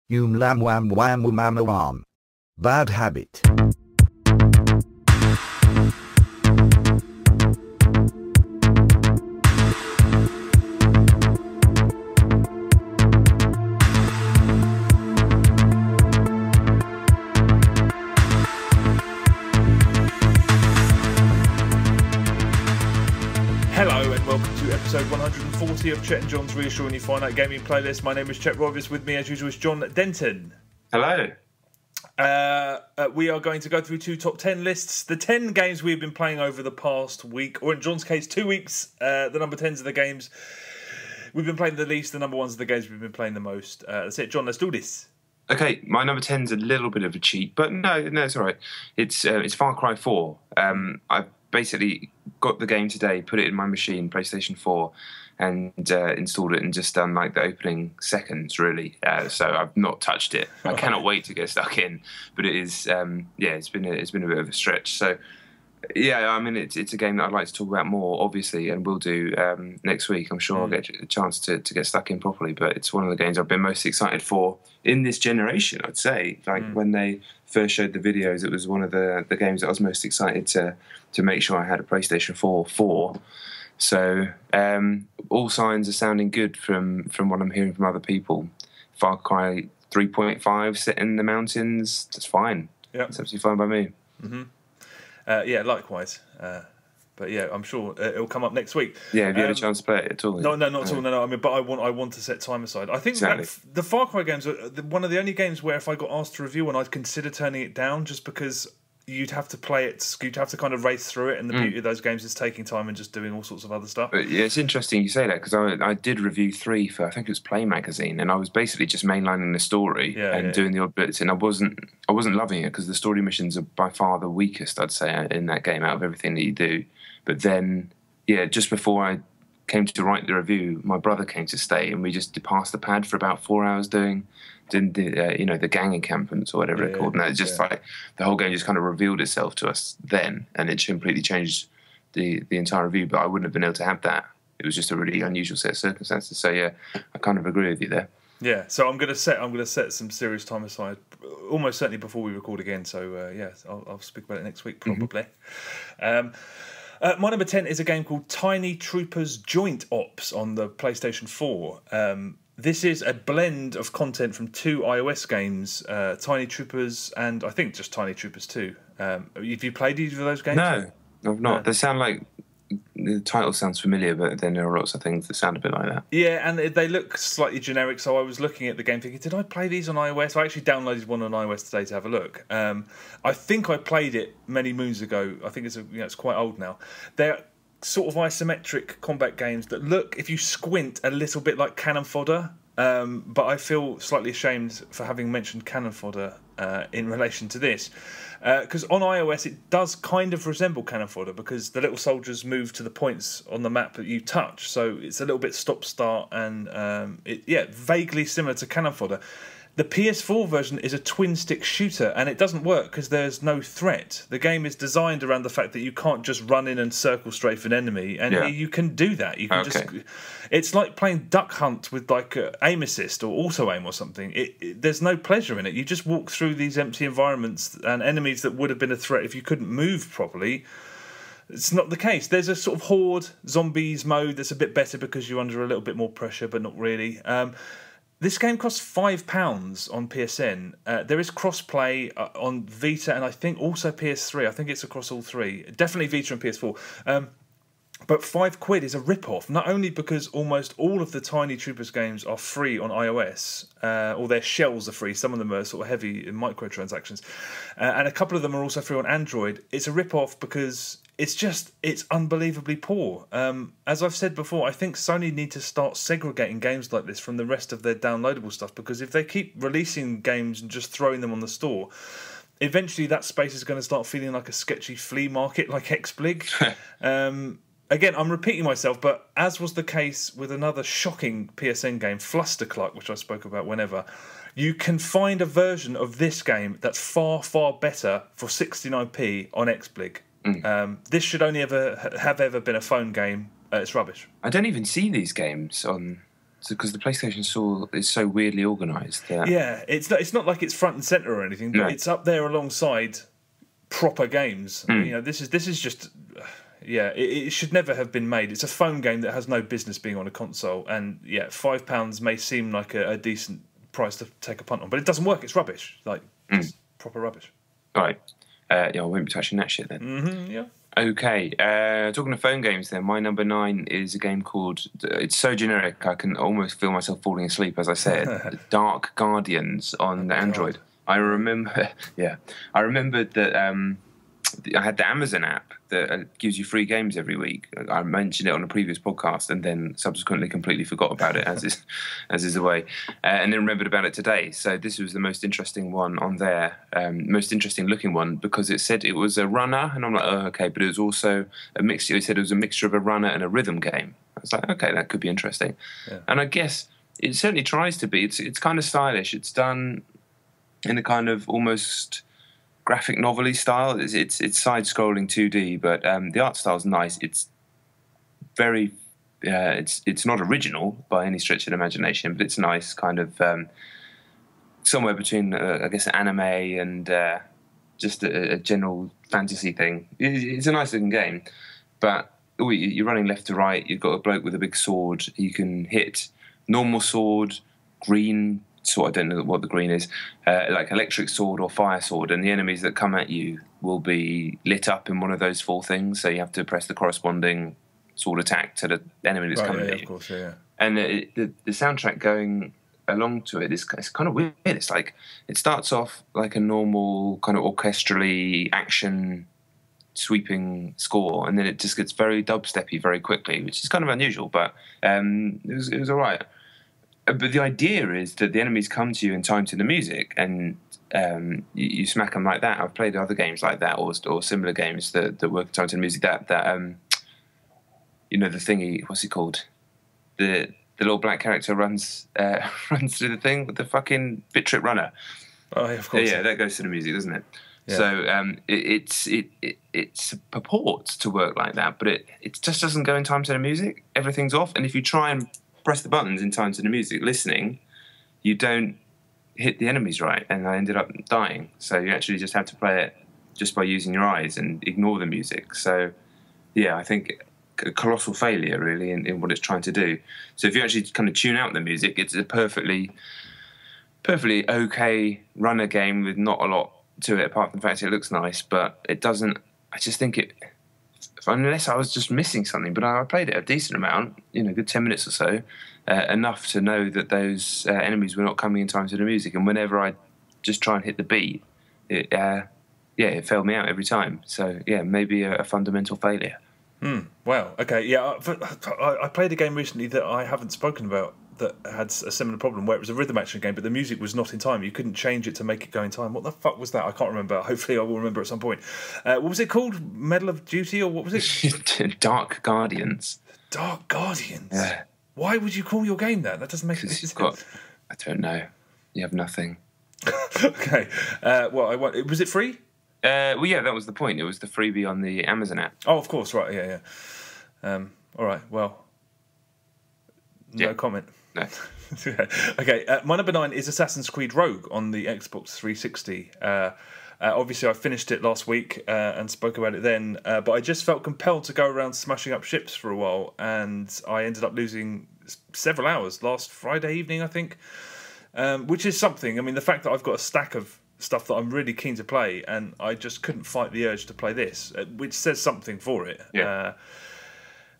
Yum lam wam wam wam wam. Bad habit. Hello and welcome to episode 140 of Chet and John's Reassuring You Finite Gaming Playlist. My name is Chet Rovis. With me as usual is John Denton. Hello. We are going to go through two top 10 lists. The 10 games we've been playing over the past week, or in John's case 2 weeks. The number 10s are the games we've been playing the least, the number 1s are the games we've been playing the most. That's it, John, let's do this. Okay, my number 10's a little bit of a cheat, but no, it's all right. It's Far Cry 4. I basically got the game today, put it in my machine, PlayStation 4, and installed it and just done like the opening seconds, really. So I've not touched it. I cannot wait to get stuck in. But it is, it's been a bit of a stretch. So yeah, I mean, it's a game that I'd like to talk about more, obviously, and we'll do next week. I'm sure I'll get a chance to get stuck in properly. But it's one of the games I've been most excited for in this generation, I'd say. Like when they first showed the videos, it was one of the games that I was most excited to make sure I had a PlayStation 4 for. So all signs are sounding good from what I'm hearing from other people. Far Cry 3.5 set in the mountains, that's fine. Yeah, it's absolutely fine by me. Mm-hmm. Yeah, likewise. But yeah, I'm sure it'll come up next week. Yeah, have you had a chance to play it at all? No, not at all. No. I mean, but I want to set time aside. I think exactly. The Far Cry games are one of the only games where if I got asked to review one, I'd consider turning it down, just because you'd have to play it, you'd have to kind of race through it, and the beauty of those games is taking time and just doing all sorts of other stuff. But yeah, it's interesting you say that, because I did review 3 for, I think it was Play Magazine, and I was basically just mainlining the story and doing the odd bits, and I wasn't loving it, because the story missions are by far the weakest, I'd say, in that game out of everything that you do. But then, yeah, just before I came to write the review, my brother came to stay, and we just passed the pad for about 4 hours doing the gang encampments or whatever it's called, and it's just like the whole game just kind of revealed itself to us then, and it completely changed the entire review. But I wouldn't have been able to have that. It was just a really unusual set of circumstances. So yeah, I kind of agree with you there. Yeah, so I'm gonna set some serious time aside, almost certainly before we record again. So I'll speak about it next week probably. My number 10 is a game called Tiny Troopers Joint Ops on the PlayStation 4. This is a blend of content from 2 iOS games, Tiny Troopers and I think just Tiny Troopers 2. Have you played either of those games? No, I've not. They sound like, the title sounds familiar, but then there are lots of things that sound a bit like that. Yeah, and they look slightly generic, so I was looking at the game thinking, did I play these on iOS? I actually downloaded one on iOS today to have a look. I think I played it many moons ago. I think it's quite old now. They're sort of isometric combat games that look, if you squint, a little bit like Cannon Fodder. But I feel slightly ashamed for having mentioned Cannon Fodder in relation to this. Because on iOS it does kind of resemble Cannon Fodder, because the little soldiers move to the points on the map that you touch. So it's a little bit stop-start and vaguely similar to Cannon Fodder. The PS4 version is a twin-stick shooter, and it doesn't work because there's no threat. The game is designed around the fact that you can't just run in and circle strafe an enemy, and you can do that. You can just. It's like playing Duck Hunt with like aim assist or auto aim or something. There's no pleasure in it. You just walk through these empty environments, and enemies that would have been a threat if you couldn't move properly. It's not the case. There's a sort of horde zombies mode that's a bit better because you're under a little bit more pressure, but not really. This game costs £5 on PSN. There is cross-play on Vita and I think also PS3. I think it's across all three. Definitely Vita and PS4. But £5 is a rip-off, not only because almost all of the Tiny Troopers games are free on iOS, or their shells are free, some of them are sort of heavy in microtransactions, and a couple of them are also free on Android. It's a rip-off because it's unbelievably poor. As I've said before, I think Sony need to start segregating games like this from the rest of their downloadable stuff, because if they keep releasing games and just throwing them on the store, eventually that space is going to start feeling like a sketchy flea market like XBlig. Again, I'm repeating myself, but as was the case with another shocking PSN game, Flustercluck, which I spoke about whenever, you can find a version of this game that's far, far better for 69p on XBlig. This should only have ever been a phone game. It's rubbish. I don't even see these games on because the PlayStation Store is so weirdly organised. Yeah, it's not like it's front and centre or anything, but it's up there alongside proper games. You know, this is just. Yeah, it should never have been made. It's a phone game that has no business being on a console, and yeah, £5 may seem like a decent price to take a punt on, but it doesn't work. It's rubbish, like just proper rubbish. All right, yeah, I won't be touching that shit then. Yeah. Okay, talking of phone games then, my number 9 is a game called, it's so generic I can almost feel myself falling asleep as I say it, Dark Guardians on Android. I remember, I remembered that I had the Amazon app that gives you free games every week. I mentioned it on a previous podcast and then subsequently completely forgot about it, as is the way, and then remembered about it today. So this was the most interesting one on there, most interesting looking one, because it said it was a runner, and I'm like, oh, okay, but it was also a mixture. It said it was a mixture of a runner and a rhythm game. I was like, okay, that could be interesting. Yeah. And I guess it certainly tries to be. It's kind of stylish. It's done in a kind of almost graphic novel-y style. It's side-scrolling 2D, but the art style's nice. It's very, it's not original by any stretch of the imagination, but it's nice, kind of somewhere between, I guess, anime and just a general fantasy thing. It's a nice-looking game, but you're running left to right. You've got a bloke with a big sword. You can hit normal sword, green sword, I don't know what the green is, like electric sword or fire sword, and the enemies that come at you will be lit up in one of those 4 things, so you have to press the corresponding sword attack to the enemy that's coming at you. Of course, yeah. And the soundtrack going along to it is it's kind of weird. It's like it starts off like a normal kind of orchestrally action sweeping score, and then it just gets very dubsteppy very quickly, which is kind of unusual, but it was all right. But the idea is that the enemies come to you in time to the music, and you smack them like that. I've played other games like that, or similar games that work in time to the music. That you know, the thingy. What's he called? The little black character runs through the thing with the fucking bit trip runner. Oh, yeah, of course. Yeah, that goes to the music, doesn't it? Yeah. So it purports to work like that, but it just doesn't go in time to the music. Everything's off, and if you try and press the buttons in time to the music listening, you don't hit the enemies right, and I ended up dying. So you actually just have to play it just by using your eyes and ignore the music. So yeah, I think a colossal failure really in what it's trying to do. So if you actually kind of tune out the music, it's a perfectly okay runner game with not a lot to it apart from the fact it looks nice, but it doesn't. I just think it, unless I was just missing something, but I played it a decent amount, a good 10 minutes or so, enough to know that those enemies were not coming in time to the music, and whenever I just try and hit the beat, it failed me out every time. So yeah, maybe a fundamental failure. Wow. Okay. Yeah. I played a game recently that I haven't spoken about that had a similar problem, where it was a rhythm action game, but the music was not in time. You couldn't change it to make it go in time. What the fuck was that? I can't remember. Hopefully I will remember at some point. What was it called? Medal of Duty, or what was it? Dark Guardians. Dark Guardians? Yeah. Why would you call your game that? That doesn't make any sense. I don't know. You have nothing. Okay. Was it free? Well, yeah, that was the point. It was the freebie on the Amazon app. Oh, of course. Right. Yeah. All right. Well, no comment. No. Okay, my number 9 is Assassin's Creed Rogue on the Xbox 360. Obviously, I finished it last week and spoke about it then, but I just felt compelled to go around smashing up ships for a while, and I ended up losing several hours last Friday evening, I think, which is something. I mean, the fact that I've got a stack of stuff that I'm really keen to play, and I just couldn't fight the urge to play this, which says something for it. Yeah.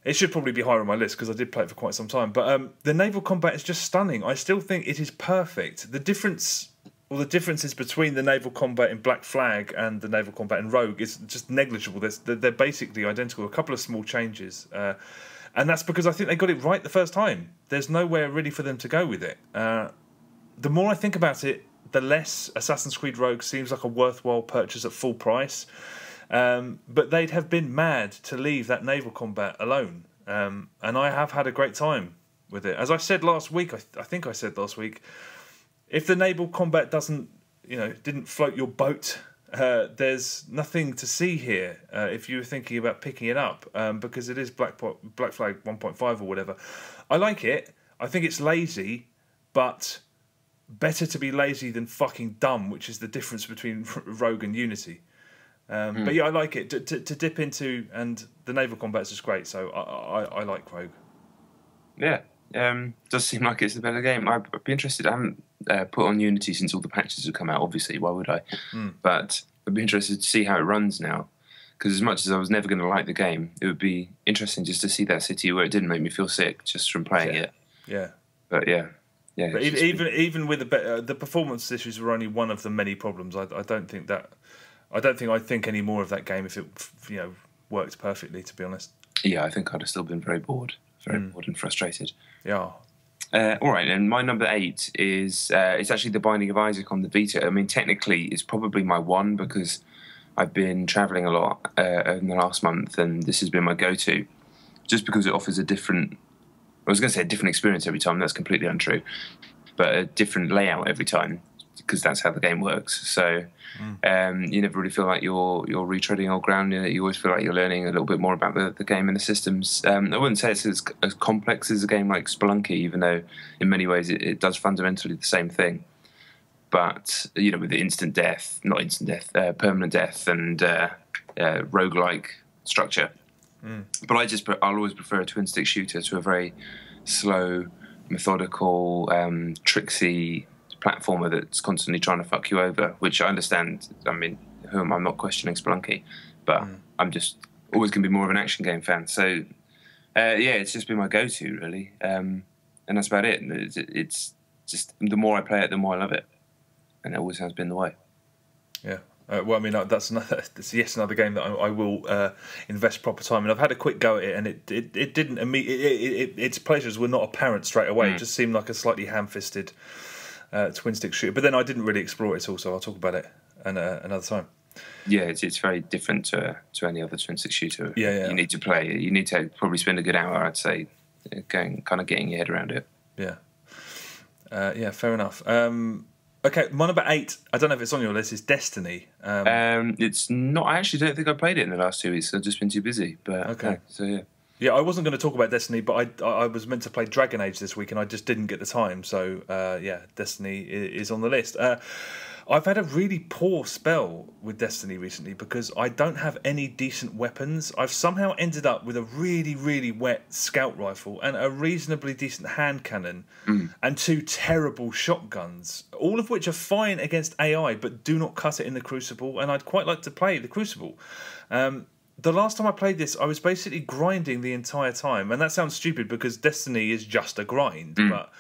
It should probably be higher on my list because I did play it for quite some time. But the naval combat is just stunning. I still think it is perfect. The differences between the naval combat in Black Flag and the naval combat in Rogue is just negligible. They're basically identical. A couple of small changes. And that's because I think they got it right the first time. There's nowhere really for them to go with it. The more I think about it, the less Assassin's Creed Rogue seems like a worthwhile purchase at full price. But they'd have been mad to leave that naval combat alone. And I have had a great time with it. As I said last week, I think I said last week, if the naval combat didn't float your boat, there's nothing to see here if you were thinking about picking it up, because it is Black Flag 1.5 or whatever. I like it. I think it's lazy, but better to be lazy than fucking dumb, which is the difference between Rogue and Unity. But yeah, I like it to dip into, and the naval combat is just great. So I like Rogue. Yeah, does seem like it's a better game. I'd be interested. I haven't put on Unity since all the patches have come out. Obviously, why would I? But I'd be interested to see how it runs now. Because as much as I was never going to like the game, it would be interesting just to see that city where it didn't make me feel sick just from playing it. Yeah. But yeah. But even with the performance issues were only one of the many problems. I don't think I'd think any more of that game if it worked perfectly. To be honest. Yeah, I think I'd have still been very bored and frustrated. Yeah. All right, and my number 8 is it's actually The Binding of Isaac on the Vita. I mean, technically, it's probably my one because I've been travelling a lot in the last month, and this has been my go-to, just because it offers a different. I was going to say a different experience every time. That's completely untrue, but a different layout every time because that's how the game works. So you never really feel like you're retreading old ground. You always feel like you're learning a little bit more about the game and the systems. I wouldn't say it's as complex as a game like Spelunky, even though in many ways it does fundamentally the same thing. But with the permanent death, and roguelike structure. But I'll always prefer a twin-stick shooter to a very slow, methodical, tricksy platformer that's constantly trying to fuck you over, which I understand. I mean, I'm not questioning Spelunky, but I'm just always going to be more of an action game fan. So, it's just been my go-to, really. And that's about it. It's just, the more I play it, the more I love it. And it always has been the way. Yeah. Well, I mean, that's another game that I will invest proper time in. I've had a quick go at it, and it didn't its pleasures were not apparent straight away. It just seemed like a slightly ham-fisted twin-stick shooter. But then I didn't really explore it all, so I'll talk about it another time. Yeah, it's very different to any other twin-stick shooter. Yeah. You need to play. You need to probably spend a good hour, I'd say, getting your head around it. Yeah. Fair enough. Okay, my number 8, I don't know if it's on your list, is Destiny. It's not. I actually don't think I played it in the last 2 weeks. I've just been too busy. But okay. So yeah. Yeah, I wasn't going to talk about Destiny, but I was meant to play Dragon Age this week, and I just didn't get the time. So Destiny is on the list. I've had a really poor spell with Destiny recently because I don't have any decent weapons. I've somehow ended up with a really, really wet scout rifle and a reasonably decent hand cannon and 2 terrible shotguns, all of which are fine against AI but do not cut it in the Crucible, and I'd quite like to play the Crucible. The last time I played this, I was basically grinding the entire time, and that sounds stupid because Destiny is just a grind, but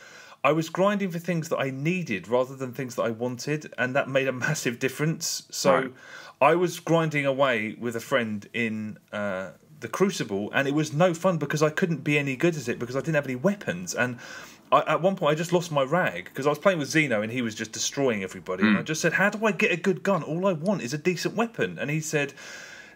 I was grinding for things that I needed rather than things that I wanted, and that made a massive difference. So I was grinding away with a friend in the Crucible, and it was no fun because I couldn't be any good at it because I didn't have any weapons. And at one point I just lost my rag because I was playing with Zeno and he was just destroying everybody. And I just said, how do I get a good gun? All I want is a decent weapon. And he said,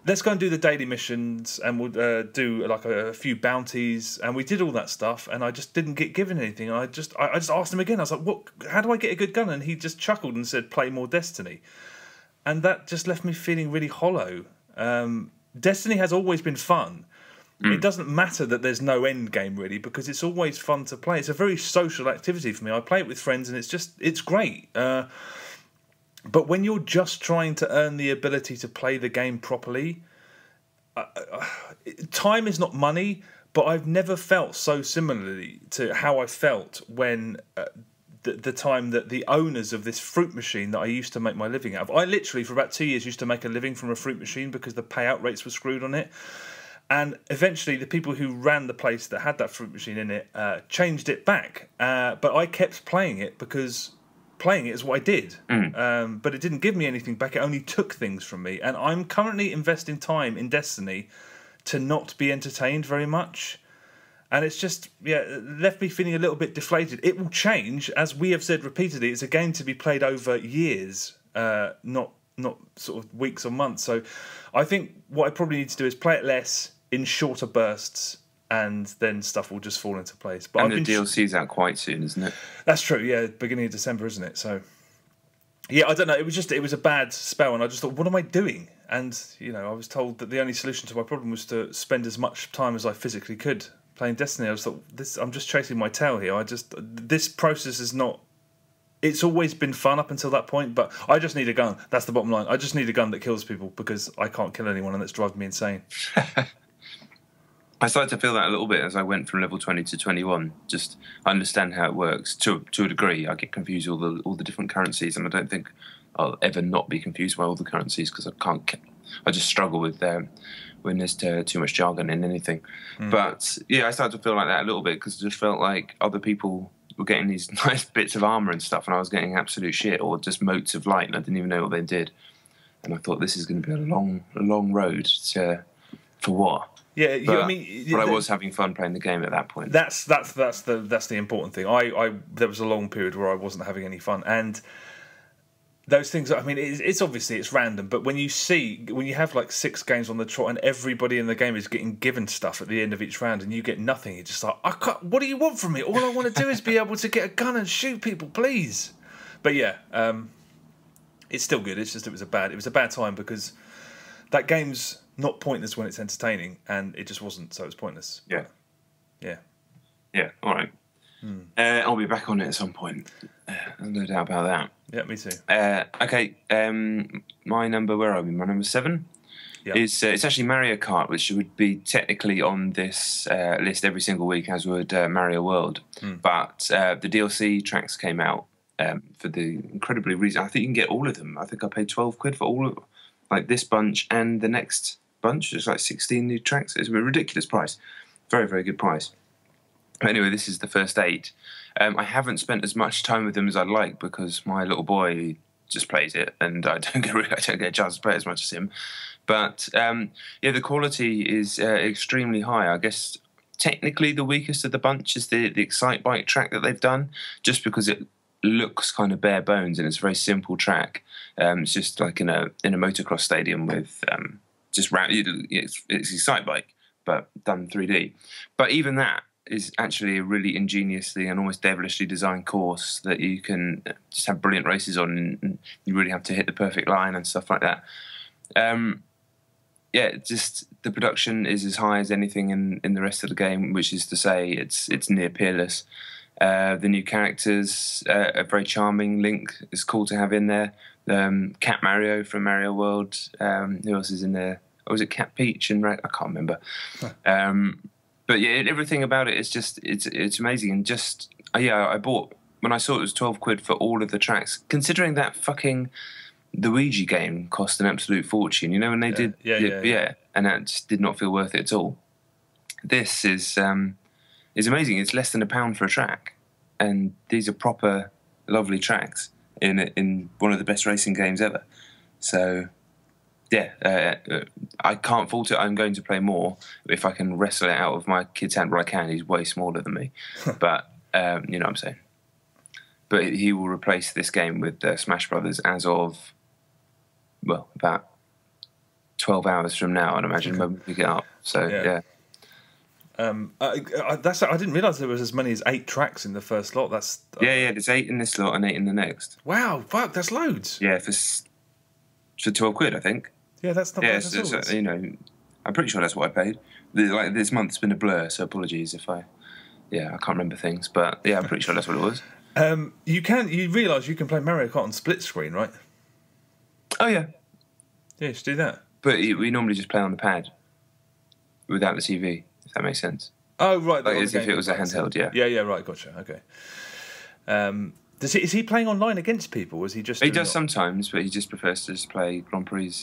let's go and do the daily missions, and we'll do like a few bounties, and we did all that stuff, and I just didn't get given anything. I just asked him again. I was like, "What? How do I get a good gun?" And he just chuckled and said, "Play more Destiny," and that just left me feeling really hollow. Destiny has always been fun. It doesn't matter that there's no end game really, because it's always fun to play. It's a very social activity for me. I play it with friends, and it's great. But when you're just trying to earn the ability to play the game properly, time is not money, but I've never felt so similarly to how I felt when the time that the owners of this fruit machine that I used to make my living out of, I literally for about 2 years used to make a living from a fruit machine because the payout rates were screwed on it. And eventually the people who ran the place that had that fruit machine in it changed it back. But I kept playing it because playing it is what I did, but it didn't give me anything back. It only took things from me, and I'm currently investing time in Destiny to not be entertained very much, and it's just left me feeling a little bit deflated. It will change, as we have said repeatedly. It's a game to be played over years, not sort of weeks or months. So I think what I probably need to do is play it less in shorter bursts, and then stuff will just fall into place. But and the DLC's out quite soon, isn't it? That's true, yeah, beginning of December, isn't it? So, yeah, I don't know. It was a bad spell, and I just thought, what am I doing? And, I was told that the only solution to my problem was to spend as much time as I physically could playing Destiny, I was thought, I'm just chasing my tail here. This process is not. It's always been fun up until that point, but I just need a gun. That's the bottom line. I just need a gun that kills people because I can't kill anyone, and that's driving me insane. I started to feel that a little bit as I went from level 20 to 21. Just understand how it works to a degree. I get confused with all the different currencies, and I don't think I'll ever not be confused by all the currencies because I just struggle with when there's too much jargon in anything. But yeah, I started to feel like that a little bit because it just felt like other people were getting these nice bits of armor and stuff, and I was getting absolute shit or just motes of light, and I didn't even know what they did. And I thought this is going to be a long road for what? Yeah, but I was having fun playing the game at that point. That's the important thing. There was a long period where I wasn't having any fun, and those things. I mean, it's obviously it's random, but when you have like 6 games on the trot and everybody in the game is getting given stuff at the end of each round, and you get nothing, you're just like, what do you want from me? All I want to do is be able to get a gun and shoot people, please. But yeah, it's still good. It's just it was a bad time because that game's not pointless when it's entertaining, and it just wasn't, so it was pointless. Yeah. Yeah. All right. I'll be back on it at some point. No doubt about that. Yeah, me too. Okay. My number. Where are we? My number 7 is it's actually Mario Kart, which would be technically on this list every single week, as would Mario World. But the DLC tracks came out for the incredibly reason. I think you can get all of them. I think I paid £12 for all of them. Like this bunch and the next bunch, it's like 16 new tracks. It's a ridiculous price. Very, very good price. But anyway, this is the first 8. I haven't spent as much time with them as I'd like because my little boy just plays it, and I don't get a chance to play as much as him. But the quality is extremely high. I guess technically the weakest of the bunch is the Excite Bike track that they've done, just because it looks kind of bare bones and it's a very simple track. It's just like in a motocross stadium with just round. It's Excite Bike, but done 3D. But even that is actually a really ingeniously and almost devilishly designed course that you can just have brilliant races on, and you really have to hit the perfect line and stuff like that. Just the production is as high as anything in the rest of the game, which is to say it's near peerless. The new characters are very charming. Link is cool to have in there. Cat Mario from Mario World. Who else is in there? Or was it Cat Peach and I can't remember. But yeah, everything about it is just it's amazing. And just I bought when I saw it was £12 for all of the tracks. Considering that fucking Luigi game cost an absolute fortune. You know when they did and that just did not feel worth it at all. This is amazing. It's less than £1 for a track, and these are proper lovely tracks in one of the best racing games ever. So I can't fault it. I'm going to play more if I can wrestle it out of my kid's hand. Well, I can. He's way smaller than me, but you know what I'm saying. But he will replace this game with Smash Brothers as of about 12 hours from now, I'd imagine, when we pick it up. So yeah. I didn't realise there was as many as 8 tracks in the first lot. That's there's 8 in this lot and 8 in the next. Wow, fuck, that's loads. Yeah, for £12, I think. Yeah, that's not bad at all. You know, I'm pretty sure that's what I paid. This month's been a blur, so apologies if I can't remember things, but yeah, I'm pretty sure that's what it was. You realise you can play Mario Kart on split screen, right? Oh yeah, you should do that. But we normally just play on the pad without the TV, if that makes sense. Oh right, like as if it was a handheld. Yeah, right, gotcha. Okay. Is he playing online against people? Or is he just? He does sometimes, but he just prefers to just play Grand Prix.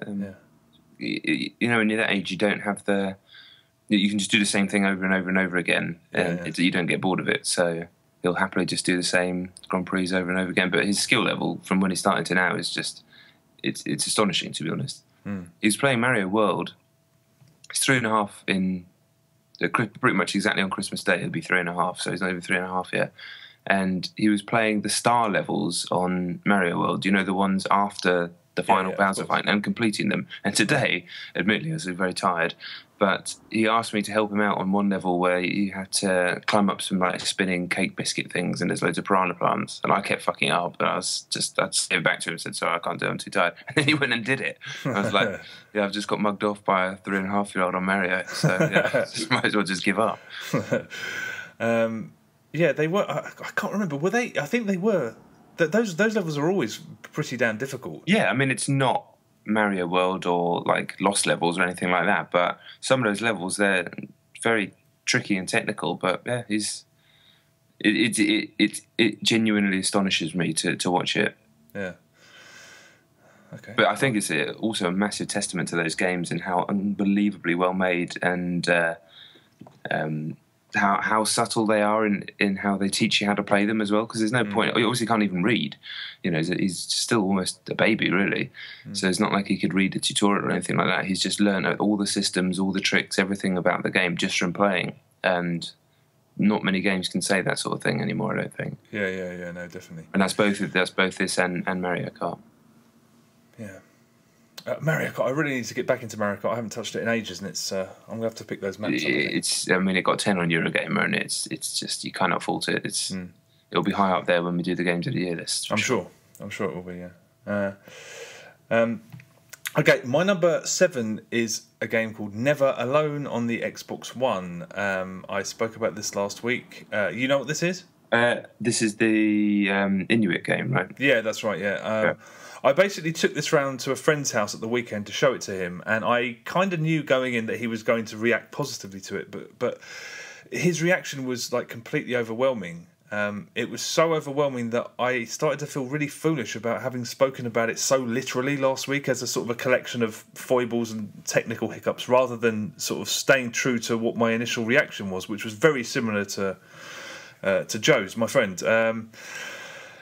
You know, when you're that age, you don't have you can just do the same thing over and over and over again, and you don't get bored of it. So he'll happily just do the same Grand Prix over and over again. But his skill level from when he started to now is just it's astonishing, to be honest. He's playing Mario World. It's 3.5 in pretty much exactly on Christmas Day. It'll be 3.5, so he's not even 3.5 yet. And he was playing the star levels on Mario World. You know, the ones after the final yeah, Bowser fight, and completing them. And today, admittedly, I was very tired, but he asked me to help him out on one level where you had to climb up some like spinning cake biscuit things, and there's loads of piranha plants, and I kept fucking up, and I'd gave it back to him and said, sorry, I can't do it, I'm too tired. And then he went and did it. I was like, yeah, I've just got mugged off by a 3.5-year-old on Mario, so yeah, might as well just give up. Yeah, they were. I can't remember. Were they? I think they were. Those levels are always pretty damn difficult. Yeah, I mean, it's not Mario World or like Lost levels or anything like that, but some of those levels, they're very tricky and technical, but yeah, it genuinely astonishes me to watch it. Yeah. Okay. But I think it's also a massive testament to those games and how unbelievably well made and how subtle they are in how they teach you how to play them as well, because there's no point. He obviously can't even read, he's still almost a baby really, so it's not like he could read a tutorial or anything like that. He's just learned all the systems, all the tricks, everything about the game just from playing, and not many games can say that sort of thing anymore, I don't think. Yeah, no, definitely. And that's both this and Mario Kart. Yeah. Mario Kart, I really need to get back into Mario Kart. I haven't touched it in ages, and I'm going to have to pick those maps up. It got 10 on Eurogamer, and it's just, you cannot fault it. It'll be high up there when we do the Games of the Year list. I'm sure it will be, yeah. Okay, my number 7 is a game called Never Alone on the Xbox One. I spoke about this last week. You know what this is? This is the Inuit game, right? Yeah, that's right, yeah. I basically took this round to a friend's house at the weekend to show it to him, and I kind of knew going in that he was going to react positively to it, but his reaction was like completely overwhelming. It was so overwhelming that I started to feel really foolish about having spoken about it so literally last week as a sort of a collection of foibles and technical hiccups, rather than sort of staying true to what my initial reaction was, which was very similar to Joe's, my friend.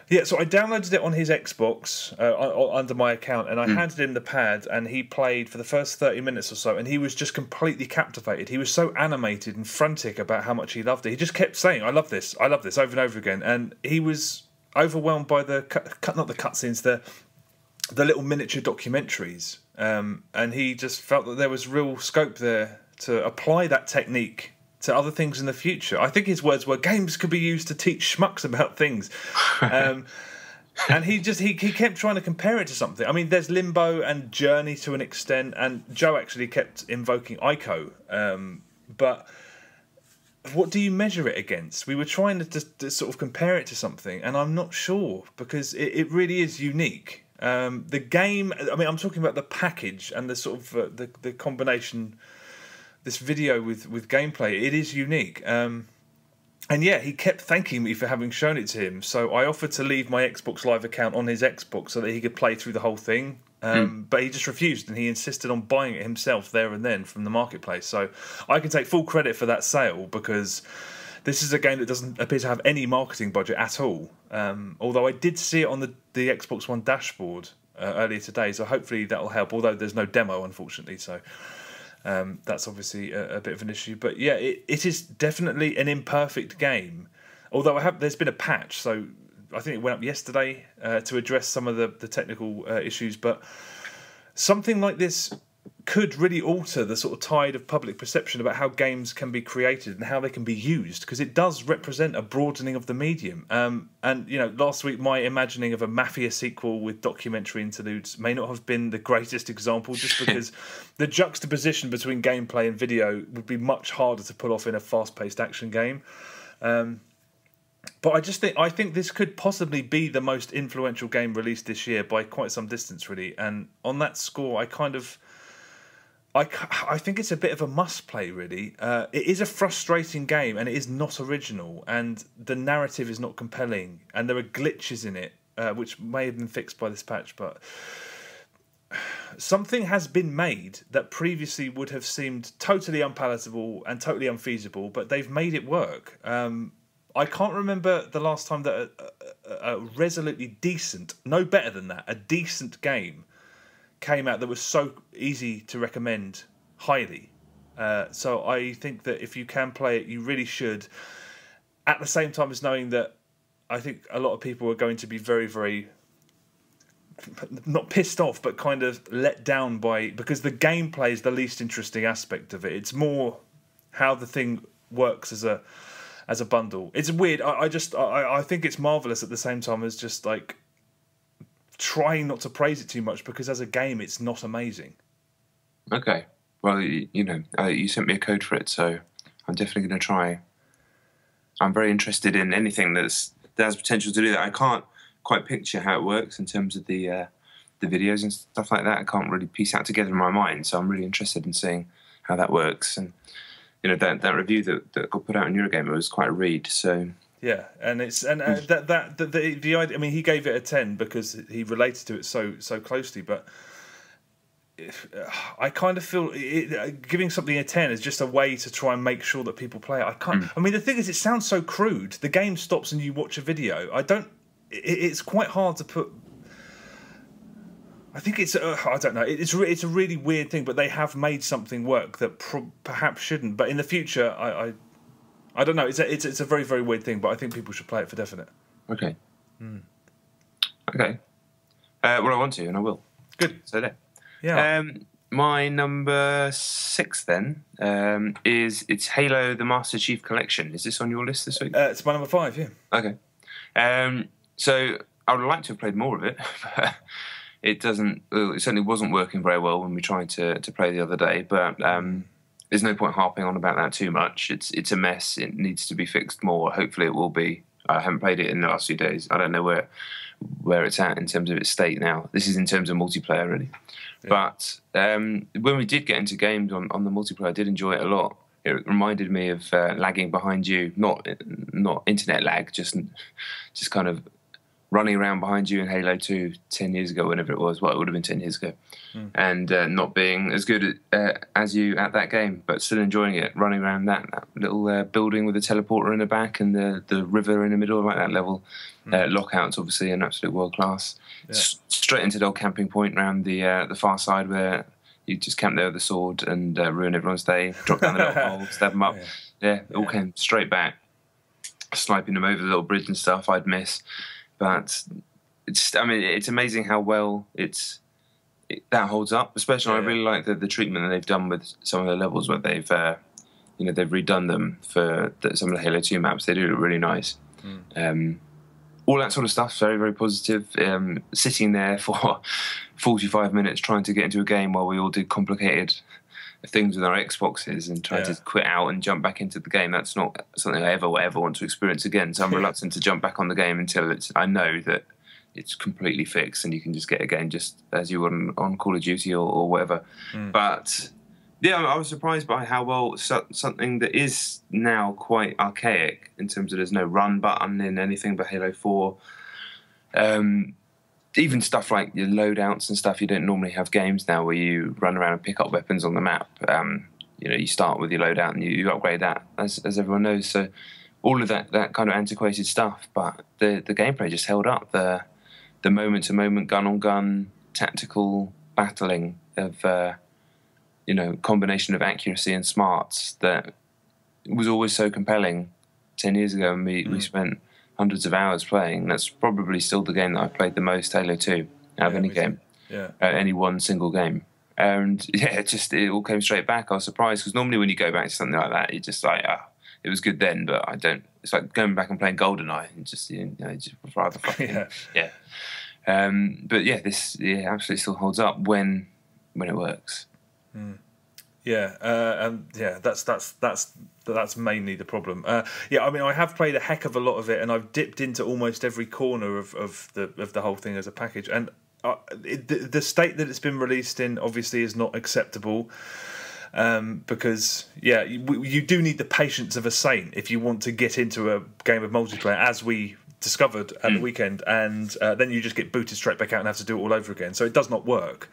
Yeah, so I downloaded it on his Xbox under my account, and I handed him the pad, and he played for the first 30 minutes or so, and he was just completely captivated. He was so animated and frantic about how much he loved it. He just kept saying, I love this, over and over again. And he was overwhelmed by not the cutscenes, the little miniature documentaries. And he just felt that there was real scope there to apply that technique to other things in the future. I think his words were, games could be used to teach schmucks about things. And he kept trying to compare it to something. I mean, there's Limbo and Journey to an extent, and Joe actually kept invoking Ico. But what do you measure it against? We were trying to sort of compare it to something, and I'm not sure, because it really is unique. The game, I mean, I'm talking about the package and the sort of the combination, this video with gameplay, it is unique. And yeah, he kept thanking me for having shown it to him. So I offered to leave my Xbox Live account on his Xbox so that he could play through the whole thing. But he just refused, and he insisted on buying it himself there and then from the marketplace. So I can take full credit for that sale, because this is a game that doesn't appear to have any marketing budget at all. Although I did see it on the Xbox One dashboard earlier today, so hopefully that'll help. Although there's no demo, unfortunately, so that's obviously a bit of an issue. But yeah, it is definitely an imperfect game. Although there's been a patch, so I think it went up yesterday to address some of the technical issues. But something like this could really alter the sort of tide of public perception about how games can be created and how they can be used, because it does represent a broadening of the medium. And last week my imagining of a Mafia sequel with documentary interludes may not have been the greatest example, just because the juxtaposition between gameplay and video would be much harder to pull off in a fast-paced action game. But I think this could possibly be the most influential game released this year by quite some distance, really. And on that score, I think it's a bit of a must-play, really. It is a frustrating game, and it is not original, and the narrative is not compelling, and there are glitches in it, which may have been fixed by this patch, but something has been made that previously would have seemed totally unpalatable and totally unfeasible, but they've made it work. I can't remember the last time that a resolutely decent, no better than that, a decent game came out that was so easy to recommend highly. So I think that if you can play it, you really should, at the same time as knowing that I think a lot of people are going to be very, very not pissed off, but kind of let down by, because the gameplay is the least interesting aspect of it. It's more how the thing works as a bundle. It's weird. I think it's marvelous at the same time as just like trying not to praise it too much, because as a game, it's not amazing. Okay. Well, you sent me a code for it, so I'm definitely going to try. I'm very interested in anything that has potential to do that. I can't quite picture how it works in terms of the videos and stuff like that. I can't really piece that together in my mind, so I'm really interested in seeing how that works. And that review that got put out on Eurogamer was quite a read. So yeah, and it's the idea. I mean, he gave it a 10 because he related to it so closely, but I kind of feel giving something a 10 is just a way to try and make sure that people play it. I can't. I mean, the thing is, it sounds so crude. The game stops and you watch a video. It's quite hard to put. I think it's. I don't know. It's a really weird thing, but they have made something work that perhaps shouldn't. But in the future, I don't know. It's a very, very weird thing, but I think people should play it for definite. Okay. Okay. Well, I want to, and I will. Good. So there. Yeah. My number 6 then it's Halo: The Master Chief Collection. Is this on your list this week? It's my number 5. Yeah. Okay. So I would like to have played more of it. It doesn't. It certainly wasn't working very well when we tried to play the other day. But there's no point harping on about that too much. It's a mess. It needs to be fixed more. Hopefully, it will be. I haven't played it in the last few days. I don't know where it's at in terms of its state now. This is in terms of multiplayer, really. Yeah. But when we did get into games on the multiplayer, I did enjoy it a lot. It reminded me of lagging behind you, not internet lag, just kind of running around behind you in Halo 2 10 years ago, whenever it was. Well, it would have been 10 years ago. And not being as good as you at that game, but still enjoying it, running around that little building with a teleporter in the back and the river in the middle, like that level. Lockouts, obviously, an absolute world class. Yeah. Straight into the old camping point around the far side where you just camp there with the sword and ruin everyone's day, drop down the little hole, stab them up. Yeah, it all came straight back. Sniping them over the little bridge and stuff I'd miss. But it's amazing how well that holds up. Especially, I really like the treatment that they've done with some of the levels where they've redone them for some of the Halo 2 maps. They do look really nice. All that sort of stuff, very, very positive. Sitting there for 45 minutes trying to get into a game while we all did complicated things with our Xboxes and tried to quit out and jump back into the game. That's not something I ever want to experience again. So I'm reluctant to jump back on the game until I know that it's completely fixed and you can just get a game just as you would on Call of Duty or whatever. But yeah, I was surprised by how well something that is now quite archaic in terms of there's no run button in anything but Halo 4. Even stuff like your loadouts and stuff, you don't normally have games now where you run around and pick up weapons on the map. You start with your loadout and you upgrade that, as everyone knows. So all of that kind of antiquated stuff, but the gameplay just held up. The moment-to-moment, gun-on-gun, tactical battling of combination of accuracy and smarts that was always so compelling 10 years ago, and we spent hundreds of hours playing. That's probably still the game that I've played the most, Halo 2, out of any game. Any one single game. And it all came straight back. I was surprised, because normally when you go back to something like that, you're just like, it was good then, but I don't. It's like going back and playing GoldenEye and just rather fucking but this absolutely still holds up when it works. That's mainly the problem. I mean, I have played a heck of a lot of it, and I've dipped into almost every corner of the whole thing as a package. And the state that it's been released in obviously is not acceptable, because you do need the patience of a saint if you want to get into a game of multiplayer, as we discovered at the weekend, and then you just get booted straight back out and have to do it all over again. So it does not work.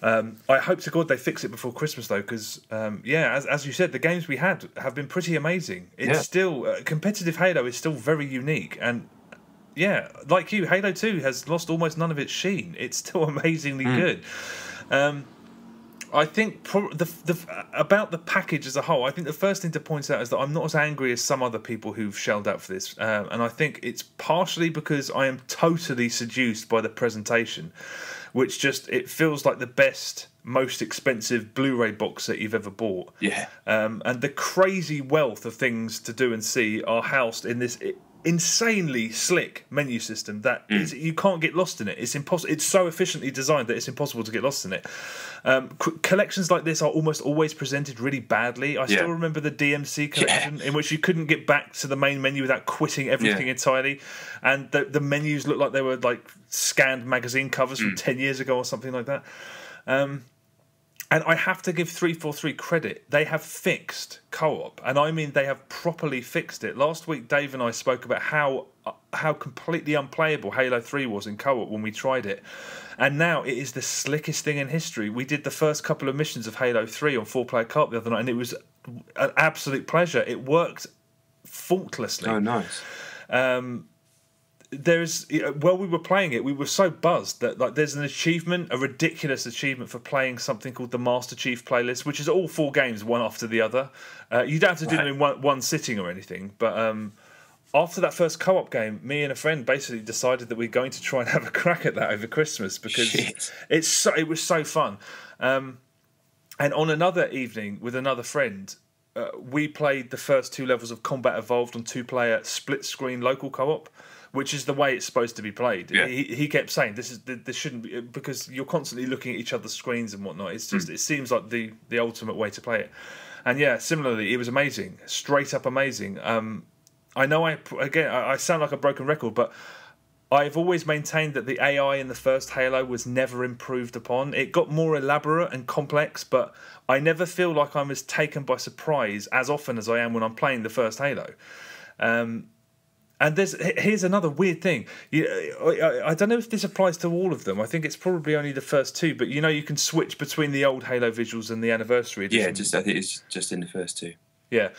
I hope to God they fix it before Christmas, though, because as you said, the games we had have been pretty amazing. It's still competitive Halo is still very unique, and like you, Halo 2 has lost almost none of its sheen. It's still amazingly good. I think about the package as a whole, I think the first thing to point out is that I'm not as angry as some other people who've shelled out for this, and I think it's partially because I am totally seduced by the presentation, which it feels like the best, most expensive Blu-ray box set you've ever bought. Yeah. And the crazy wealth of things to do and see are housed in this insanely slick menu system that you can't get lost in it. It's impossible. It's so efficiently designed that it's impossible to get lost in it. Collections like this are almost always presented really badly. I still remember the DMC collection in which you couldn't get back to the main menu without quitting everything entirely, and the menus looked like they were like scanned magazine covers from 10 years ago or something like that. And I have to give 343 credit. They have fixed co-op, and I mean they have properly fixed it. Last week, Dave and I spoke about how completely unplayable Halo 3 was in co-op when we tried it, and now it is the slickest thing in history. We did the first couple of missions of Halo 3 on 4-player co-op the other night, and it was an absolute pleasure. It worked faultlessly. Oh, nice. While we were playing it, we were so buzzed that there's an achievement, a ridiculous achievement for playing something called the Master Chief playlist, which is all 4 games one after the other. You don't have to do them in one sitting or anything, but after that first co-op game, me and a friend basically decided that we're going to try and have a crack at that over Christmas because it was so fun. And on another evening with another friend, we played the first 2 levels of Combat Evolved on 2-player split-screen local co-op, which is the way it's supposed to be played. Yeah. He kept saying this shouldn't be, because you're constantly looking at each other's screens and whatnot. It's just it seems like the ultimate way to play it. And yeah, similarly, it was amazing, straight up amazing. I know I sound like a broken record, but I've always maintained that the AI in the first Halo was never improved upon. It got more elaborate and complex, but I never feel like I'm as taken by surprise as often as I am when I'm playing the first Halo. And here's another weird thing. I don't know if this applies to all of them. I think it's probably only the first 2. But you can switch between the old Halo visuals and the anniversary edition. Yeah, I think it's just in the first 2. Yeah,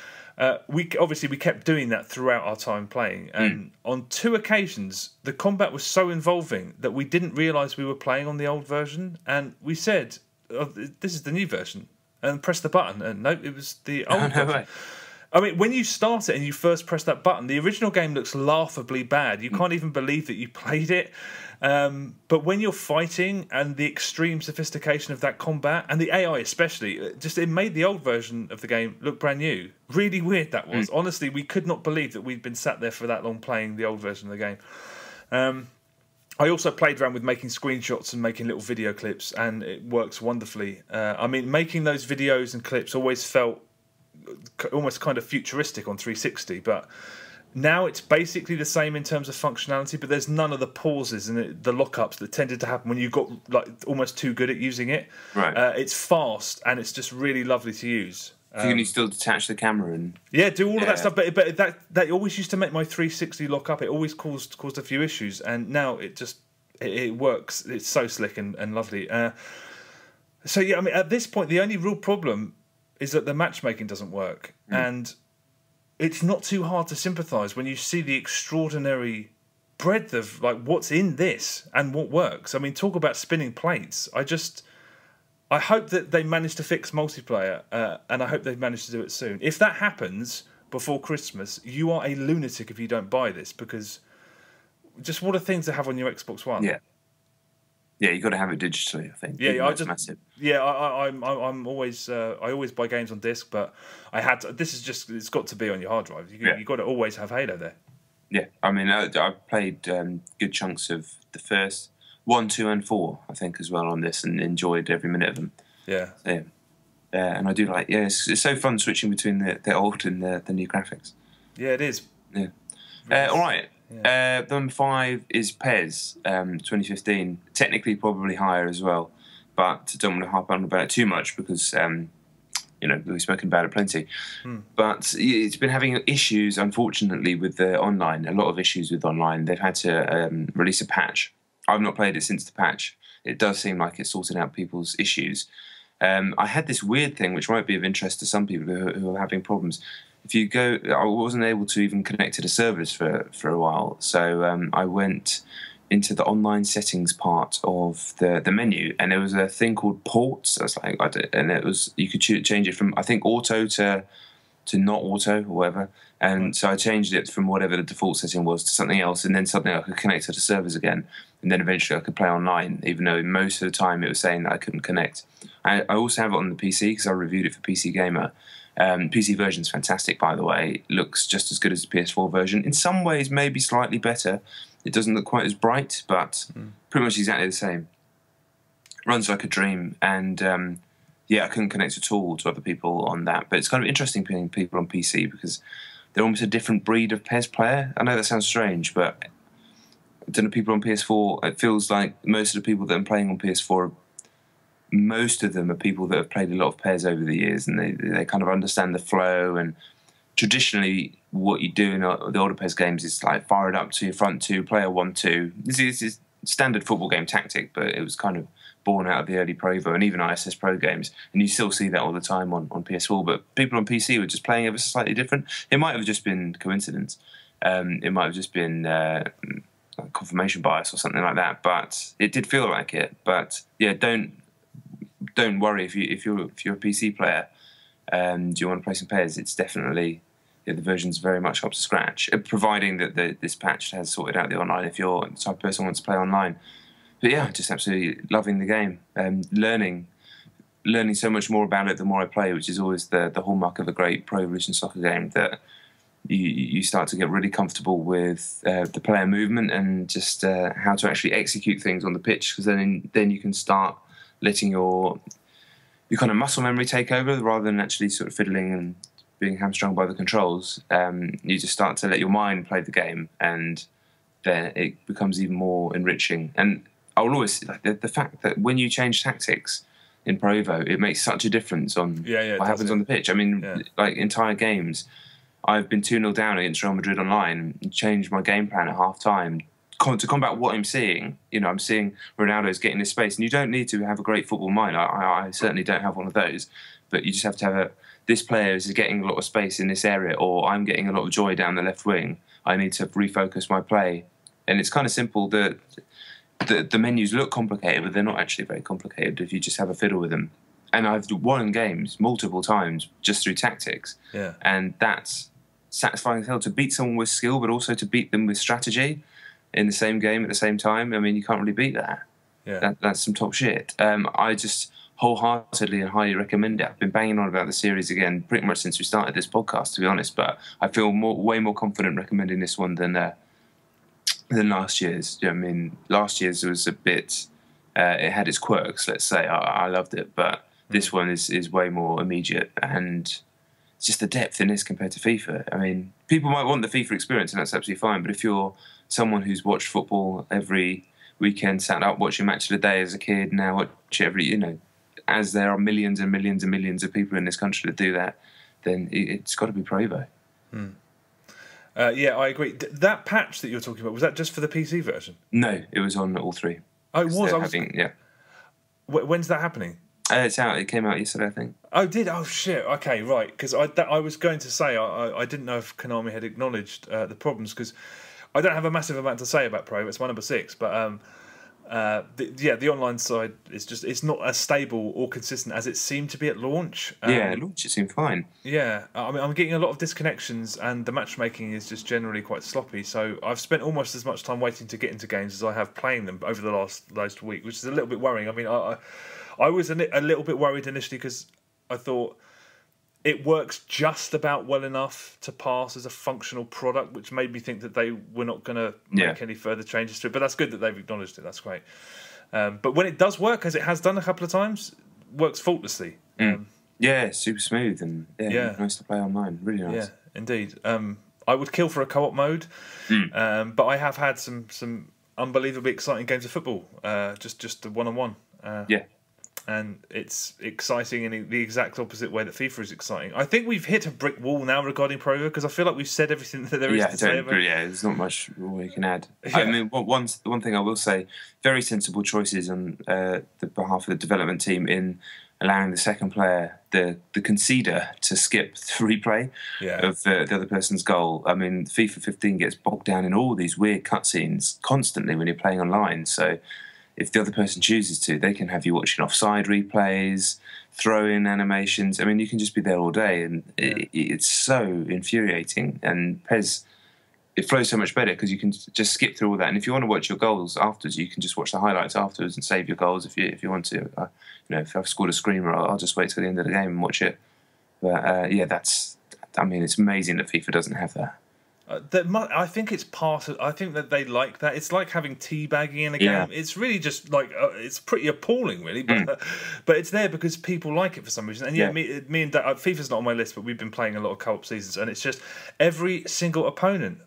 we kept doing that throughout our time playing, and on 2 occasions the combat was so involving that we didn't realise we were playing on the old version, and we said, "This is the new version," and pressed the button, and no, it was the old version. Way. I mean, when you start it and you first press that button, the original game looks laughably bad. You can't even believe that you played it. But when you're fighting and the extreme sophistication of that combat, and the AI especially, it made the old version of the game look brand new. Really weird that was. Honestly, we could not believe that we'd been sat there for that long playing the old version of the game. I also played around with making screenshots and making little video clips, and it works wonderfully. I mean, making those videos and clips always felt almost kind of futuristic on 360, but now it's basically the same in terms of functionality, but there's none of the pauses and the lockups that tended to happen when you got almost too good at using it. Right. It's fast and it's just really lovely to use. Can you still detach the camera and do all of that stuff? But that always used to make my 360 lock up. It always caused a few issues, and now it works. It's so slick and lovely. So yeah, I mean, at this point, the only real problem is that the matchmaking doesn't work, and it's not too hard to sympathise when you see the extraordinary breadth of what's in this and what works. I mean, talk about spinning plates. I hope that they manage to fix multiplayer, and I hope they've managed to do it soon. If that happens before Christmas, you are a lunatic if you don't buy this, because just what are things to have on your Xbox One? Yeah, you got to have it digitally, I think. Yeah, massive. Yeah, I'm always I always buy games on disc, but it's got to be on your hard drive. You got to always have Halo there. Yeah, I mean, I played good chunks of the first 1, 2, and 4, I think, as well on this, and enjoyed every minute of them. Yeah. So, and I do it's so fun switching between the old and the new graphics. Yeah, it is. Yeah. All right. Yeah. Number 5 is PES 2015. Technically, probably higher as well, but don't want to harp on about it too much because we've spoken about it plenty. But it's been having issues, unfortunately, with the online. A lot of issues with online. They've had to release a patch. I've not played it since the patch. It does seem like it's sorting out people's issues. I had this weird thing, which might be of interest to some people who are having problems. If you go, I wasn't able to even connect to the servers for a while, so I went into the online settings part of the menu, and there was a thing called ports. I was like, and it was, you could change it from, I think, auto to not auto or whatever. And so I changed it from whatever the default setting was to something else, and then something I could connect to the servers again. And then eventually I could play online, even though most of the time it was saying that I couldn't connect. I also have it on the PC because I reviewed it for PC Gamer. PC version's fantastic, by the way. It looks just as good as the PS4 version. In some ways, maybe slightly better. It doesn't look quite as bright, but pretty much exactly the same. Runs like a dream, and I couldn't connect at all to other people on that. But it's kind of interesting being people on PC because they're almost a different breed of PES player. I know that sounds strange, but I don't know, people on PS4, it feels like most of the people that I'm playing on PS4, most of them are people that have played a lot of PES over the years, and they kind of understand the flow. And traditionally, what you do in the older PES games is like fire it up to your front two, player 1-2. This is standard football game tactic, but it was kind of born out of the early Pro Evo and even ISS Pro games, and you still see that all the time on PS4. But people on PC were just playing ever so slightly different. It might have just been coincidence. It might have just been confirmation bias or something like that. But it did feel like it. But yeah, don't worry if you're a PC player and you want to play some PES. It's definitely, the version's very much up to scratch, providing that this patch has sorted out the online. If you're the type of person who wants to play online. But yeah, just absolutely loving the game and learning so much more about it the more I play, which is always the hallmark of a great Pro Evolution Soccer game, that you start to get really comfortable with the player movement and just how to actually execute things on the pitch, because then you can start letting your kind of muscle memory take over rather than actually sort of fiddling and being hamstrung by the controls. You just start to let your mind play the game, and then it becomes even more enriching. And I will always like the fact that when you change tactics in Pro Evo, it makes such a difference on what happens on the pitch. I mean, like entire games, I've been 2-0 down against Real Madrid online and changed my game plan at half-time to combat what I'm seeing. I'm seeing Ronaldo's getting this space, and you don't need to have a great football mind. I certainly don't have one of those, but you just have to have this player is getting a lot of space in this area, or I'm getting a lot of joy down the left wing. I need to refocus my play. And it's kind of simple. The menus look complicated, but they're not actually very complicated if you just have a fiddle with them. And I've won games multiple times just through tactics. Yeah. And that's satisfying as hell, to beat someone with skill, but also to beat them with strategy in the same game at the same time. I mean, you can't really beat that. Yeah. That's some top shit. I just wholeheartedly and highly recommend it. I've been banging on about the series again pretty much since we started this podcast, to be honest, but I feel way more confident recommending this one than last year's. I mean, last year's was a bit, it had its quirks, let's say. I loved it, but this one is way more immediate, and it's just the depth in this compared to FIFA. I mean, people might want the FIFA experience, and that's absolutely fine, but if you're someone who's watched football every weekend, sat up watching Match of the Day as a kid, now watch every, as there are millions and millions and millions of people in this country that do that, then it's got to be Pro Evo. Yeah, I agree. That patch that you're talking about, was that just for the PC version? No, it was on all three. Oh, it was? Yeah. When's that happening? It's out. It came out yesterday, I think. Oh, did? Oh, shit. Okay, right. Because I was going to say, I didn't know if Konami had acknowledged the problems, because I don't have a massive amount to say about Pro. It's my number 6, but the online side is just, it's not as stable or consistent as it seemed to be at launch. At launch it seemed fine. Yeah, I mean, I'm getting a lot of disconnections, and the matchmaking is just generally quite sloppy. So I've spent almost as much time waiting to get into games as I have playing them over the last week, which is a little bit worrying. I mean, I was a little bit worried initially because I thought it works just about well enough to pass as a functional product, which made me think that they were not going to make any further changes to it. But that's good that they've acknowledged it. That's great. But when it does work, as it has done a couple of times, works faultlessly. Super smooth and nice to play online. Really nice. Yeah, indeed. I would kill for a co-op mode, but I have had some unbelievably exciting games of football, just the one-on-one. And it's exciting in the exact opposite way that FIFA is exciting. I think we've hit a brick wall now regarding Pro Evo, because I feel like we've said everything that there is to say about it. Yeah, there's not much more you can add. Yeah. I mean, one thing I will say, very sensible choices on the behalf of the development team in allowing the second player, the conceder, to skip the replay of the other person's goal. I mean, FIFA 15 gets bogged down in all these weird cutscenes constantly when you're playing online. So if the other person chooses to, they can have you watching offside replays, throw-in animations. I mean, you can just be there all day, and it's so infuriating. And PES, it flows so much better because you can just skip through all that. And if you want to watch your goals afterwards, you can just watch the highlights afterwards and save your goals if you want to. If I've scored a screamer, I'll just wait till the end of the game and watch it. But it's amazing that FIFA doesn't have that. I think it's part of. I think that they like that. It's like having teabagging in a game. It's really just like it's pretty appalling, really. But but it's there because people like it for some reason. And me and Dad, FIFA's not on my list, but we've been playing a lot of co-op seasons, and it's just every single opponent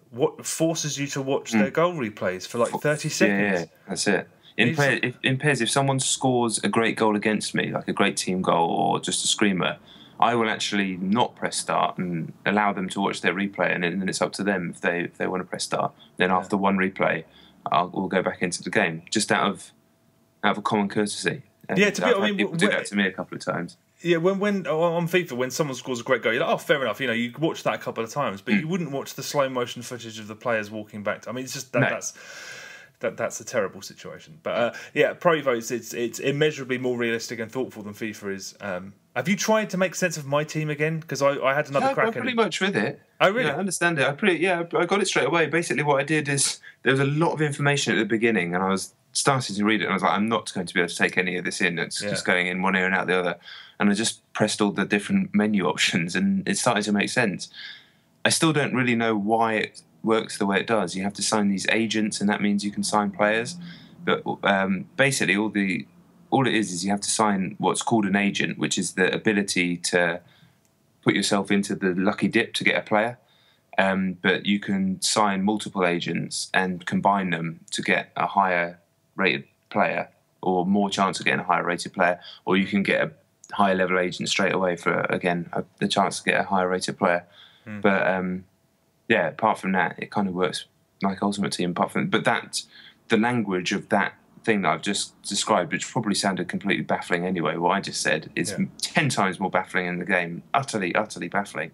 forces you to watch their goal replays for like 30 seconds. Yeah, that's it. In PES, if someone scores a great goal against me, like a great team goal or just a screamer, I will actually not press start and allow them to watch their replay, and then it's up to them if they want to press start. Then after one replay, we'll go back into the game, just out of a common courtesy. And people do that to me a couple of times. Yeah, when on FIFA, when someone scores a great goal, you're like, oh, fair enough. You watch that a couple of times, but you wouldn't watch the slow motion footage of the players walking back. I mean, it's just that's a terrible situation. But Pro votes, it's immeasurably more realistic and thoughtful than FIFA is. Have you tried to make sense of my team again? Because I had another crack at it. Pretty much with it. Oh, really? Yeah, I understand it. I got it straight away. Basically, what I did is there was a lot of information at the beginning, and I was starting to read it, and I was like, I'm not going to be able to take any of this in. It's just going in one ear and out the other. And I just pressed all the different menu options, and it started to make sense. I still don't really know why it works the way it does. You have to sign these agents, and that means you can sign players. But basically, all it is you have to sign what's called an agent, which is the ability to put yourself into the lucky dip to get a player. But you can sign multiple agents and combine them to get a higher rated player, or more chance of getting a higher rated player, or you can get a higher level agent straight away for, again, the chance to get a higher rated player. But apart from that, it kind of works like Ultimate Team. The language of that thing that I've just described, which probably sounded completely baffling anyway, what I just said, is 10 times more baffling in the game. Utterly baffling.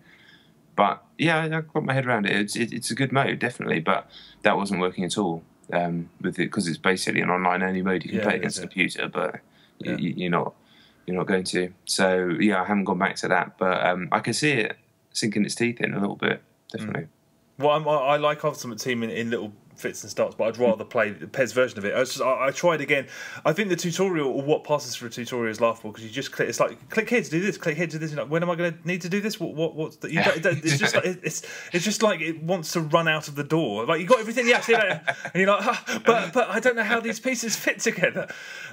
But I got my head around it. It's a good mode, definitely, but that wasn't working at all with it, because it's basically an online only mode. You can play against a computer, but you're not going to. So I haven't gone back to that, but I can see it sinking its teeth in a little bit, definitely. Well, I like Ultimate Team in little fits and starts, but I'd rather play the PES version of it. I tried again. I think the tutorial, or what passes for a tutorial, is laughable, because you just click. It's like, click here to do this, click here to do this. You're like, when am I going to need to do this? What's the, it's just like it wants to run out of the door. Like, you got everything, see you later. And you're like, but I don't know how these pieces fit together.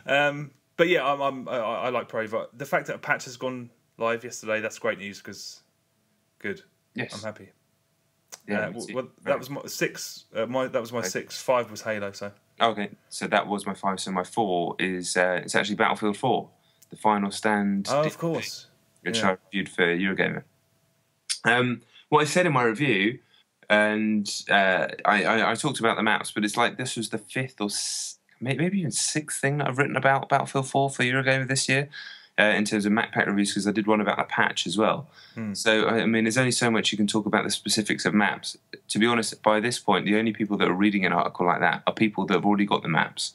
But I like Pro Evo. The fact that a patch has gone live yesterday, that's great news, because good. Yes, I'm happy. Yeah, that was my 6. That was my 6. 5 was Halo. So okay, so that was my 5. So my 4 is it's actually Battlefield 4, the final stand. Oh, of course, which I reviewed for Eurogamer. What I said in my review, and I talked about the maps, but it's like this was the 5th or maybe even 6th thing that I've written about Battlefield 4 for Eurogamer this year. In terms of map pack reviews, because I did one about a patch as well. So, I mean, there's only so much you can talk about the specifics of maps. To be honest, by this point, the only people that are reading an article like that are people that have already got the maps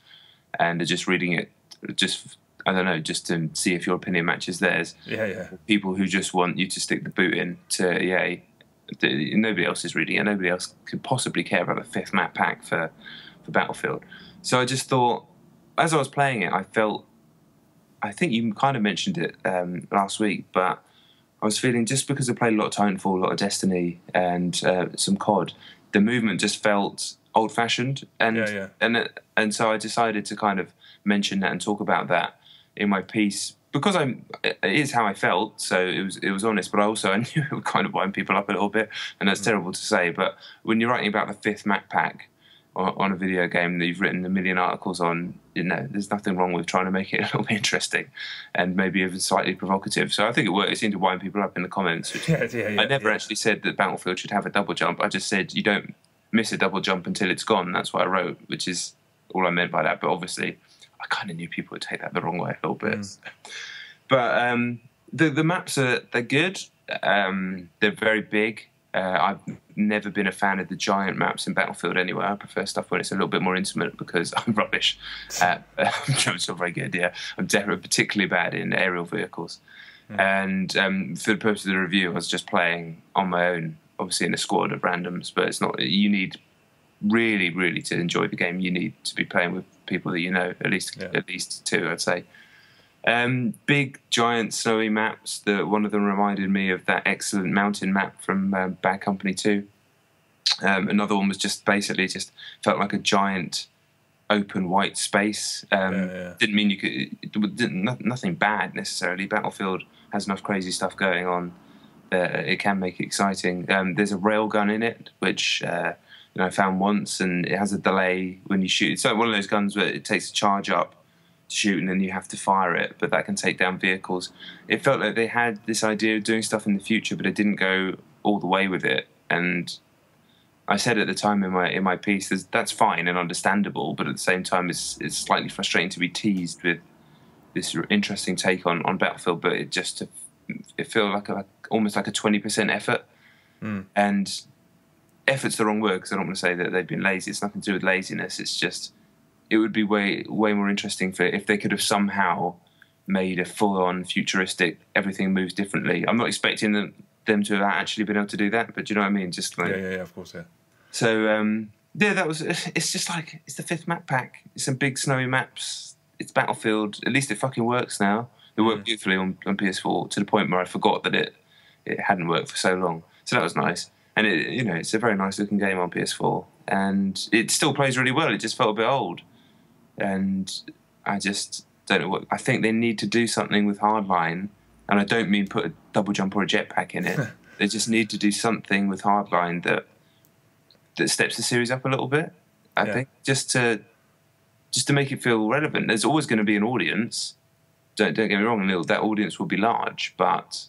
and are just reading it, just to see if your opinion matches theirs. People who just want you to stick the boot in to EA. Nobody else is reading it. Nobody else could possibly care about the 5th map pack for Battlefield. So I just thought, as I was playing it, I think you kind of mentioned it last week, but I was feeling, just because I played a lot of Titanfall, a lot of Destiny, and some COD, the movement just felt old-fashioned, and so I decided to kind of mention that and talk about that in my piece, because it is how I felt, so it was honest, but I knew it would kind of wind people up a little bit, and that's terrible to say, but when you're writing about the 5th map pack on a video game that you've written a million articles on, there's nothing wrong with trying to make it a little bit interesting and maybe even slightly provocative. So I think it worked. It seemed to wind people up in the comments. I never actually said that Battlefield should have a double jump. I just said you don't miss a double jump until it's gone. That's what I wrote, which is all I meant by that. But obviously, I kind of knew people would take that the wrong way a little bit. But the maps they're good. They're very big. I've never been a fan of the giant maps in Battlefield anyway. I prefer stuff when it's a little bit more intimate because I'm rubbish. I'm not very good, yeah. I'm definitely particularly bad in aerial vehicles. And for the purpose of the review, I was just playing on my own, obviously in a squad of randoms, but it's not, you need really to enjoy the game, you need to be playing with people that you know, at least two, I'd say. Big, giant, snowy maps. One of them reminded me of that excellent mountain map from Bad Company 2. Another one was just basically just felt like a giant open white space. Didn't mean you could. Nothing bad necessarily. Battlefield has enough crazy stuff going on that it can make it exciting. There's a railgun in it, which I found once, and it has a delay when you shoot. It's like one of those guns where it takes a charge up to shoot and then you have to fire it, but that can take down vehicles. It felt like they had this idea of doing stuff in the future, but it didn't go all the way with it. And I said at the time in my piece, that's fine and understandable, but at the same time, it's slightly frustrating to be teased with this interesting take on Battlefield. But it felt like almost like a 20% effort, and effort's the wrong word because I don't want to say that they've been lazy. It's nothing to do with laziness. It's just it would be way more interesting if they could have somehow made a full-on futuristic, everything moves differently. I'm not expecting them to have actually been able to do that, but do you know what I mean? Just like, yeah, of course, yeah. So that was. It's just like it's the 5th map pack. It's some big snowy maps. It's Battlefield. At least it fucking works now. It worked beautifully on PS4 to the point where I forgot that it hadn't worked for so long. So that was nice. And it's a very nice looking game on PS4, and it still plays really well. It just felt a bit old, and I just don't know what. I think they need to do something with Hardline, and I don't mean put a double jump or a jetpack in it. They just need to do something with Hardline that steps the series up a little bit. I think just to make it feel relevant. There's always going to be an audience. Don't get me wrong, that audience will be large, but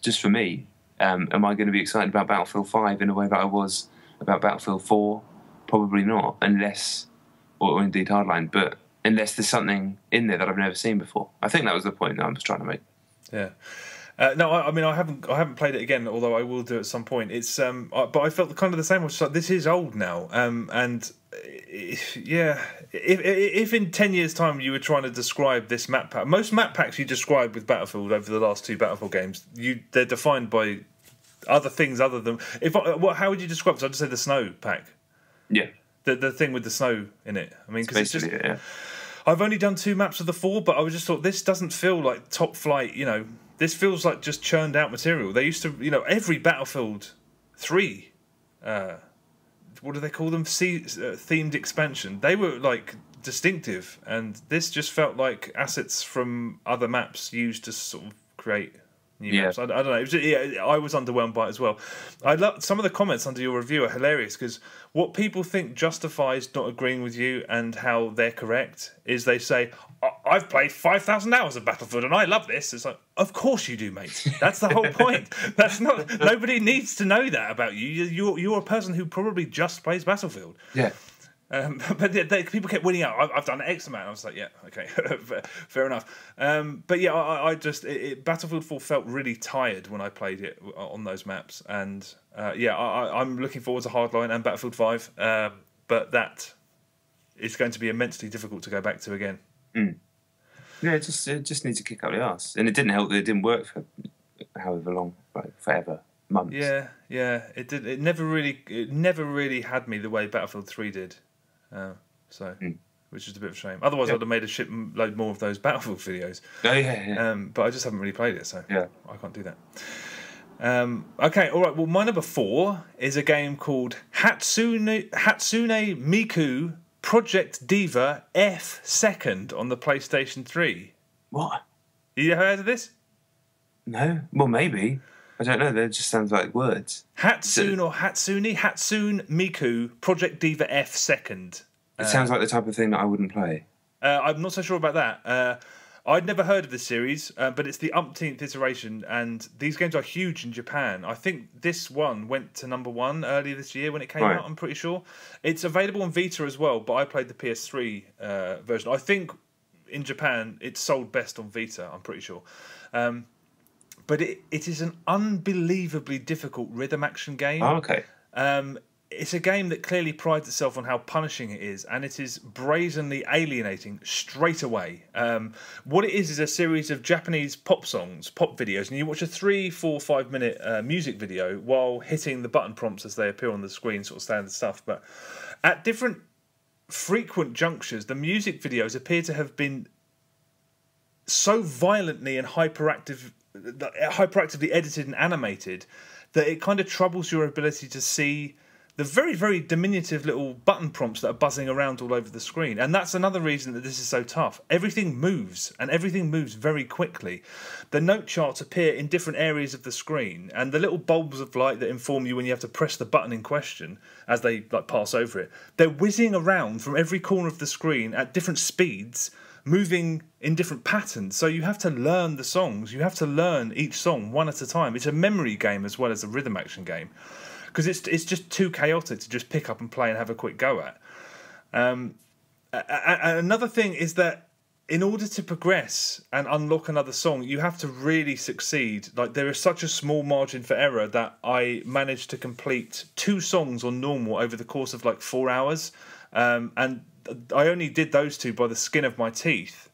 just for me. Am I going to be excited about Battlefield 5 in a way that I was about Battlefield 4? Probably not, or indeed Hardline, but unless there's something in there that I've never seen before. I think that was the point that I was trying to make. Yeah. No, I mean I haven't played it again, although I will do at some point. It's but I felt kind of the same. I was like, this is old now, and if in 10 years' time you were trying to describe this map pack, most map packs you describe with Battlefield over the last 2 Battlefield games, they're defined by other things other than how would you describe it? So I'd just say the snow pack. Yeah, the thing with the snow in it. I mean, because it's just. Yeah. I've only done 2 maps of the 4, but I was just thought this doesn't feel like top flight. This feels like just churned out material. They used to, every Battlefield 3. What do they call them? Themed expansion. They were like distinctive, and this just felt like assets from other maps used to sort of create new maps. I don't know. I was underwhelmed by it as well. I love some of the comments under your review are hilarious because what people think justifies not agreeing with you and how they're correct is they say, I've played 5,000 hours of Battlefield and I love this. It's like, of course you do, mate. That's the whole point. That's not. Nobody needs to know that about you. You're a person who probably just plays Battlefield. Yeah. But people kept winning out. I've done X amount. I was like, yeah, okay, fair enough. But yeah, I just Battlefield 4 felt really tired when I played it on those maps, and I'm looking forward to Hardline and Battlefield 5. But that is going to be immensely difficult to go back to again. Yeah, it just needs to kick up the arse, and it didn't help that it didn't work for however long, like forever, months. Yeah, it did. It never really had me the way Battlefield 3 did. Which is a bit of a shame. Otherwise, I'd have made a shitload more of those Battlefield videos. Oh yeah. But I just haven't really played it, so I can't do that. Okay, all right. Well, my number 4 is a game called Hatsune Miku Project Diva F Second on the PlayStation 3. What? You heard of this? No. Well, maybe. I don't know. That just sounds like words. Hatsune Miku Project Diva F Second. It sounds like the type of thing that I wouldn't play. I'm not so sure about that. I'd never heard of this series, but it's the umpteenth iteration, and these games are huge in Japan. I think this one went to number 1 earlier this year when it came out, I'm pretty sure. It's available on Vita as well, but I played the PS3 version. I think in Japan, it's sold best on Vita, I'm pretty sure. But it is an unbelievably difficult rhythm action game. Oh, okay. It's a game that clearly prides itself on how punishing it is, and it is brazenly alienating straight away. What it is a series of Japanese pop songs, pop videos, and you watch a 3, 4, 5 minute music video while hitting the button prompts as they appear on the screen, sort of standard stuff. But at different frequent junctures, the music videos appear to have been so violently and hyperactively edited and animated that it kind of troubles your ability to see the very, very diminutive little button prompts that are buzzing around all over the screen. And that's another reason that this is so tough. Everything moves, and everything moves very quickly. The note charts appear in different areas of the screen, and the little bulbs of light that inform you when you have to press the button in question as they pass over it, they're whizzing around from every corner of the screen at different speeds, moving in different patterns. So you have to learn the songs. You have to learn each song one at a time. It's a memory game as well as a rhythm action game, because it's just too chaotic to just pick up and play and have a quick go at. Another thing is that in order to progress and unlock another song, you have to really succeed. Like, there is such a small margin for error that I managed to complete 2 songs on normal over the course of 4 hours, and I only did those 2 by the skin of my teeth,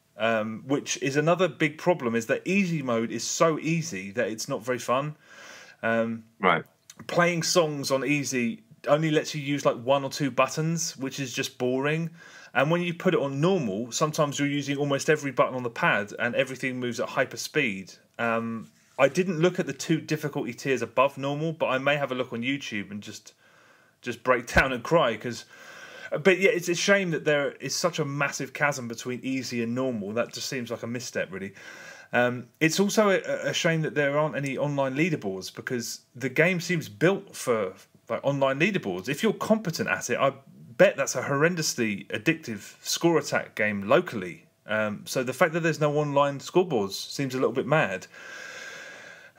which is another big problem, is that easy mode is so easy that it's not very fun. Right. Playing songs on easy only lets you use 1 or 2 buttons, which is just boring. And when you put it on normal, sometimes you're using almost every button on the pad and everything moves at hyper speed. I didn't look at the 2 difficulty tiers above normal, but I may have a look on YouTube and just break down and cry, but yeah, it's a shame that there is such a massive chasm between easy and normal. That just seems like a misstep, really. It's also a shame that there aren't any online leaderboards, because the game seems built for online leaderboards. If you're competent at it, I bet that's a horrendously addictive score attack game locally. So the fact that there's no online scoreboards seems a little bit mad.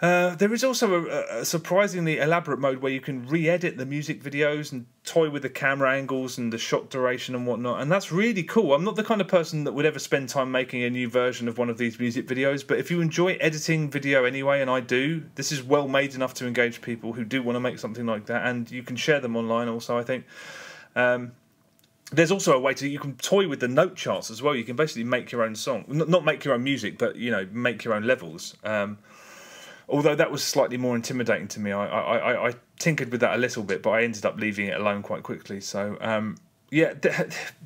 There is also a surprisingly elaborate mode where you can re-edit the music videos and toy with the camera angles and the shot duration and whatnot, and that's really cool. I'm not the kind of person that would ever spend time making a new version of one of these music videos, but if you enjoy editing video anyway, and I do, this is well made enough to engage people who do want to make something like that, and you can share them online also, I think. There's also a way you can toy with the note charts as well. You can basically make your own song. Not make your own music, but, make your own levels. Although that was slightly more intimidating to me. I tinkered with that a little bit, but I ended up leaving it alone quite quickly. So, yeah,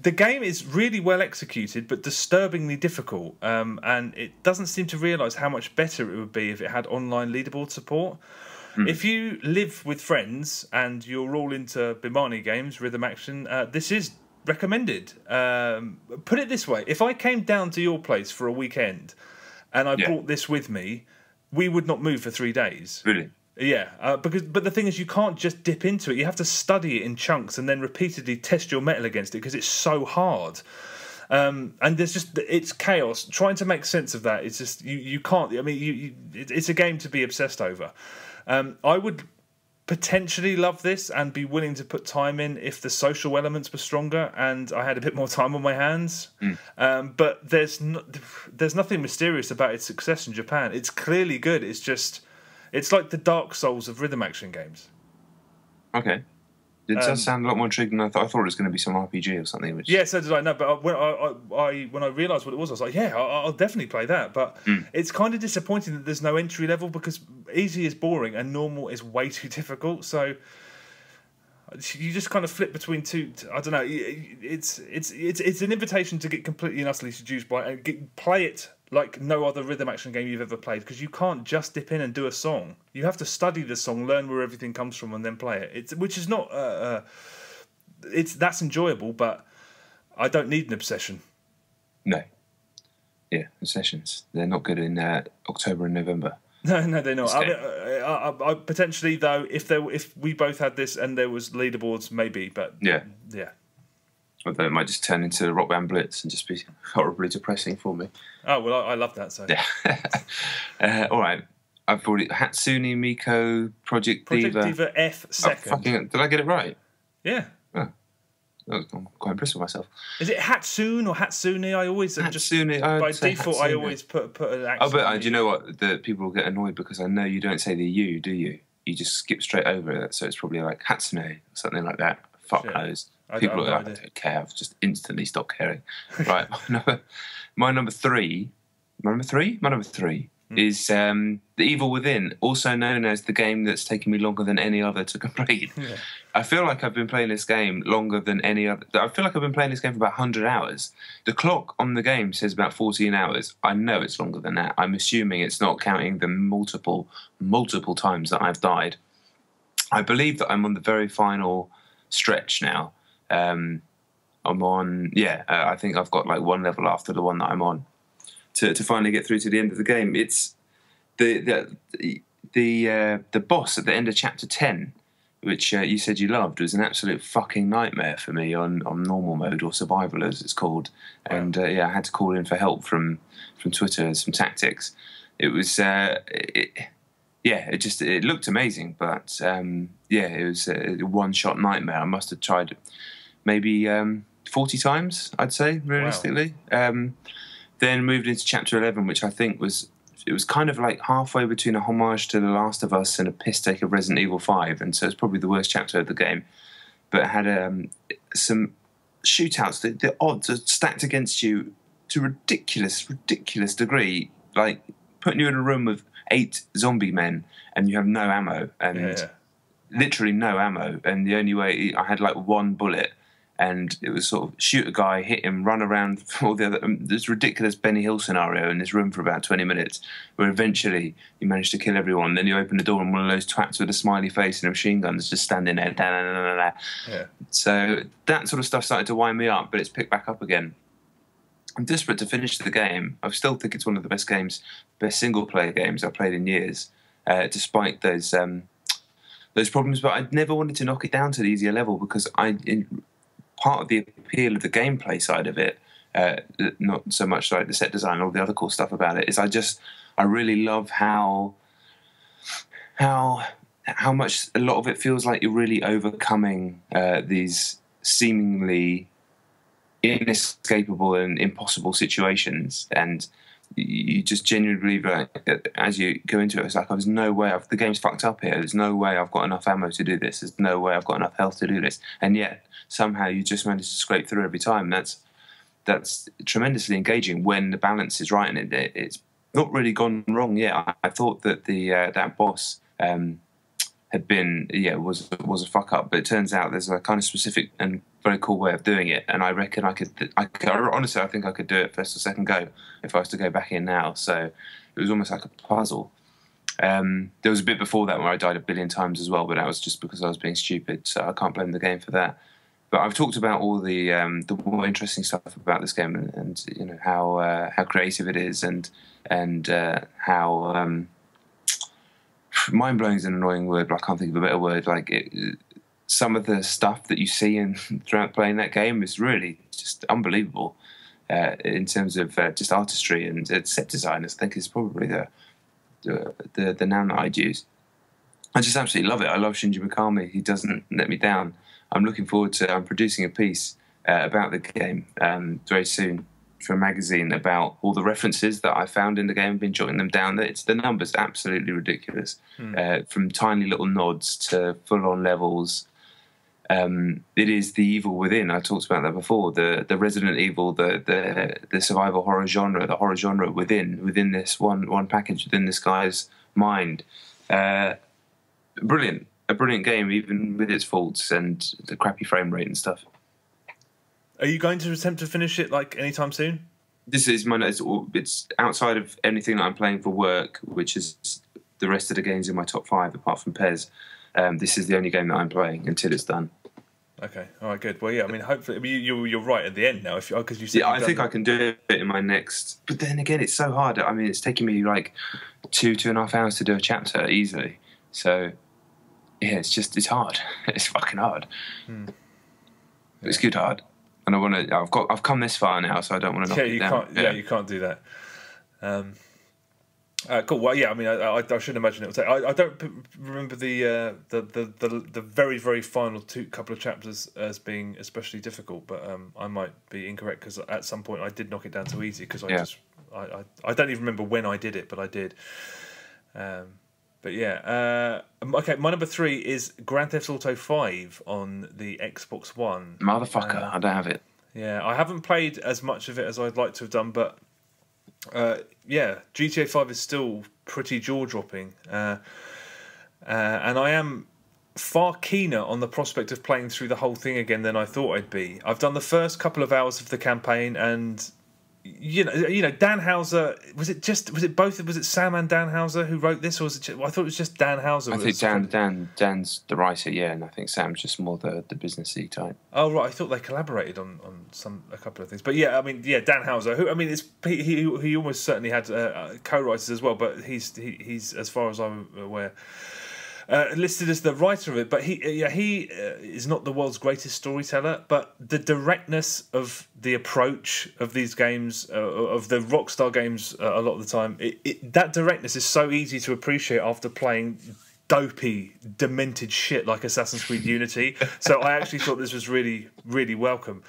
the game is really well executed, but disturbingly difficult. And it doesn't seem to realise how much better it would be if it had online leaderboard support. If you live with friends and you're all into Bimani games, rhythm action, this is recommended. Put it this way, if I came down to your place for a weekend and I brought this with me, we would not move for 3 days. Really? Yeah, but the thing is, you can't just dip into it. You have to study it in chunks and then repeatedly test your metal against it, because it's so hard. And it's chaos. Trying to make sense of that, it's just you can't. I mean, it's a game to be obsessed over. I would potentially love this and be willing to put time in if the social elements were stronger and I had a bit more time on my hands. But there's nothing mysterious about its success in Japan. It's clearly good. It's like the Dark Souls of rhythm action games. Okay. It does sound a lot more intriguing than I thought. I thought it was going to be some RPG or something. Which... Yeah, so did I. No, but when I realised what it was, I was like, yeah, I'll definitely play that. But it's kind of disappointing that there's no entry level, because easy is boring and normal is way too difficult. So you just kind of flip between two. I don't know. It's an invitation to get completely and utterly seduced by it and play it like no other rhythm action game you've ever played, because you can't just dip in and do a song. You have to study the song, learn where everything comes from, and then play it. Which is not that's enjoyable, but I don't need an obsession. No. Yeah, obsessions. They're not good in October and November. No, they're not. I potentially, though, if we both had this and there was leaderboards, maybe. But yeah. Although it might just turn into Rock Band Blitz and just be horribly depressing for me. Oh well, I love that. So yeah. All right. I've already Hatsune Miku Project Diva F2nd. Did I get it right? Yeah. Oh. I'm quite impressed with myself. Is it Hatsune or Hatsune? I always Hatsune. By default, Hatsune. I always put an accent. Oh, but do you know what? The people will get annoyed because I know you don't say the U, do you? You just skip straight over it. So it's probably like Hatsune or something like that. Fuck knows. People I don't care. I've just instantly stopped caring. Right, my number three is The Evil Within, also known as the game that's taken me longer than any other to complete. Yeah. I feel like I've been playing this game longer than any other. I feel like I've been playing this game for about 100 hours. The clock on the game says about 14 hours. I know it's longer than that. I'm assuming it's not counting the multiple times that I've died. I believe that I'm on the very final stretch now. I'm on, I think I've got like one level after the one that I'm on to finally get through to the end of the game. It's the boss at the end of chapter 10, which you said you loved, was an absolute fucking nightmare for me on normal mode, or survival as it's called. Wow. And I had to call in for help from Twitter, some tactics. It was it looked amazing, but it was a one-shot nightmare. I must have tried maybe 40 times, I'd say, realistically. Wow. Then moved into chapter 11, which I think was kind of like halfway between a homage to The Last of Us and a piss take of Resident Evil 5, and so it's probably the worst chapter of the game. But it had some shootouts. The odds are stacked against you to ridiculous degree, like putting you in a room with 8 zombie men and you have no ammo, and literally no ammo, and the only way I had like one bullet, and it was sort of shoot a guy, hit him, run around all the other. This ridiculous Benny Hill scenario in this room for about 20 minutes, where eventually you manage to kill everyone. Then you open the door and one of those twats with a smiley face and a machine gun is just standing there. Yeah. So that sort of stuff started to wind me up, but it's picked back up again. I'm desperate to finish the game. I still think it's one of the best single-player games I've played in years, despite those problems. But I never wanted to knock it down to the easier level because part of the appeal of the gameplay side of it, not so much like the set design and all the other cool stuff about it, is I really love how much a lot of it feels like you're really overcoming these seemingly inescapable and impossible situations, and you just genuinely believe that as you go into it, it's like, there's no way the game's fucked up here. There's no way I've got enough ammo to do this. There's no way I've got enough health to do this. And yet somehow you just manage to scrape through every time. That's tremendously engaging when the balance is right, and it's not really gone wrong yet. I thought that that boss had been was a fuck up, but it turns out there's a kind of specific and very cool way of doing it, and I reckon I could honestly, I think I could do it first or second go if I was to go back in now. So it was almost like a puzzle. There was a bit before that where I died a billion times as well, but that was just because I was being stupid, so I can't blame the game for that. But I've talked about all the more interesting stuff about this game, and you know how creative it is, and how mind-blowing is an annoying word, but I can't think of a better word. Like some of the stuff that you see throughout playing that game is really just unbelievable in terms of just artistry and set design. I think is probably the noun that I'd use. I just absolutely love it. I love Shinji Mikami. He doesn't let me down. I'm looking forward to. I'm producing a piece about the game very soon for a magazine about all the references that I found in the game. I've been jotting them down. The numbers absolutely ridiculous, from tiny little nods to full-on levels. It is the evil within. I talked about that before. The Resident Evil, the survival horror genre, the horror genre within this one package, within this guy's mind. Brilliant. A brilliant game, even with its faults and the crappy frame rate and stuff. Are you going to attempt to finish it like anytime soon? This is it's outside of anything that I'm playing for work, which is the rest of the games in my top 5, apart from Pez. This is the only game that I'm playing until it's done. Okay, all right, good. Well, yeah, I mean, hopefully, you're right at the end now, because you said. Yeah, I think I can do it in my next. But then again, it's so hard. I mean, it's taking me like 2.5 hours to do a chapter easily. So, yeah, it's hard. It's fucking hard. Yeah. It's good hard, and I've come this far now, so I don't want to knock it down. You can't do that. Cool. Well, yeah. I mean, I should imagine it will take. I don't remember the very very final couple of chapters as being especially difficult, but I might be incorrect because at some point I did knock it down to easy because I don't even remember when I did it, but I did. But yeah. Okay, my number 3 is Grand Theft Auto 5 on the Xbox One. Motherfucker, I don't have it. Yeah, I haven't played as much of it as I'd like to have done, but yeah, GTA 5 is still pretty jaw-dropping. And I am far keener on the prospect of playing through the whole thing again than I thought I'd be. I've done the first couple of hours of the campaign, and you know, Dan Houser, was it Sam and Dan Houser who wrote this, or was it I thought it was just Dan Houser. I think Dan's the writer, yeah, and I think Sam's just more the businessy type. Oh right, I thought they collaborated on a couple of things, but yeah, I mean, yeah, Dan Houser, who, I mean, he almost certainly had co-writers as well, but he's as far as I'm aware, listed as the writer of it, but he is not the world's greatest storyteller, but the directness of the approach of these games, of the Rockstar games, a lot of the time, that directness is so easy to appreciate after playing dopey, demented shit like Assassin's Creed Unity. So I actually thought this was really, really welcome.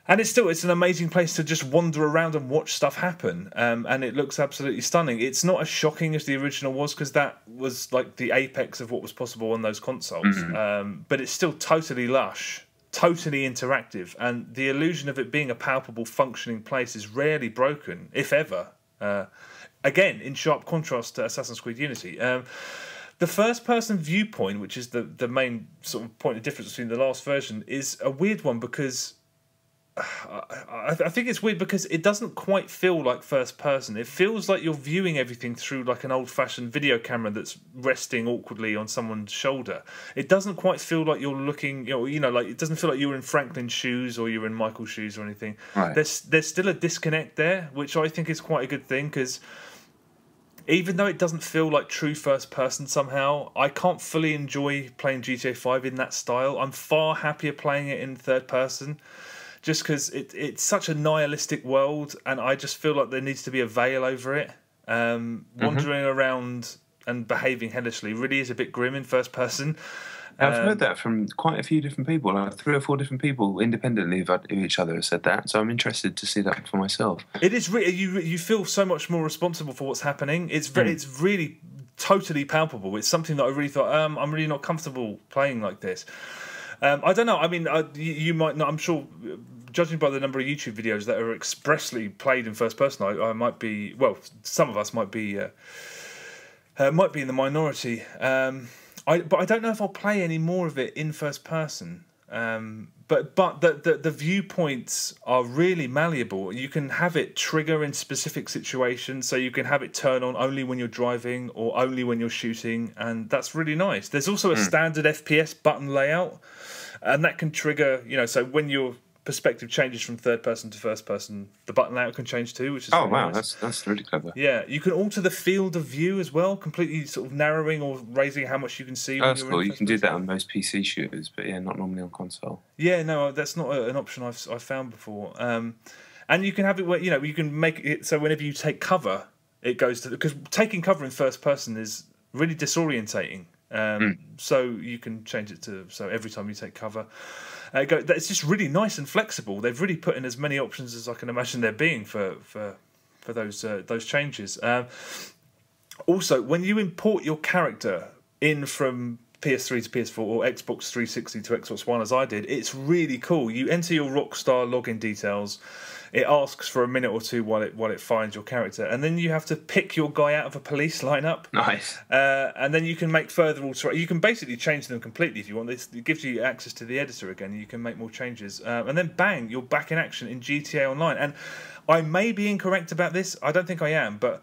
And it's an amazing place to just wander around and watch stuff happen, and it looks absolutely stunning. It's not as shocking as the original was, because that was like the apex of what was possible on those consoles, but it's still totally lush, totally interactive, and the illusion of it being a palpable, functioning place is rarely broken, if ever. Again, in sharp contrast to Assassin's Creed Unity. The first-person viewpoint, which is the main sort of point of difference between the last version, is a weird one, because I think it's weird because it doesn't quite feel like first person. It feels like you're viewing everything through like an old-fashioned video camera that's resting awkwardly on someone's shoulder. It doesn't quite feel like you're looking, like it doesn't feel like you're in Franklin's shoes or you're in Michael's shoes or anything. Right. There's still a disconnect there, which I think is quite a good thing, because even though it doesn't feel like true first person somehow, I can't fully enjoy playing GTA 5 in that style. I'm far happier playing it in third person, just because it's such a nihilistic world, and I just feel like there needs to be a veil over it. Wandering around and behaving hellishly really is a bit grim in first person. I've heard that from quite a few different people. Like 3 or 4 different people independently of each other have said that, so I'm interested to see that for myself. It is really, you feel so much more responsible for what's happening. It's really totally palpable. It's something that I really thought, I'm really not comfortable playing like this. I don't know. I mean, you might not. I'm sure, judging by the number of YouTube videos that are expressly played in first person, I might be. Well, some of us might be in the minority. But I don't know if I'll play any more of it in first person. But the viewpoints are really malleable. You can have it trigger in specific situations, so you can have it turn on only when you're driving or only when you're shooting, and that's really nice. There's also a standard FPS button layout, and that can trigger, so when your perspective changes from third person to first person, the button layout can change too, which is really nice. That's really clever. Yeah, you can alter the field of view as well, completely sort of narrowing or raising how much you can see. That's cool. You can do that on most PC shooters, but yeah, not normally on console. Yeah, no, that's not an option I've found before. And you can have it where you can make it so whenever you take cover, it goes to, because taking cover in first person is really disorientating. So you can change it to every time you take cover. It's just really nice and flexible. They've really put in as many options as I can imagine there being for those changes. Also, when you import your character in from PS3 to PS4 or Xbox 360 to Xbox One, as I did, it's really cool. You enter your Rockstar login details. It asks for a minute or two while it finds your character, and then you have to pick your guy out of a police lineup. Nice. And then you can make further alterations. You can basically change them completely if you want. It gives you access to the editor again. You can make more changes, and then bang, you're back in action in GTA Online. And I may be incorrect about this. I don't think I am, but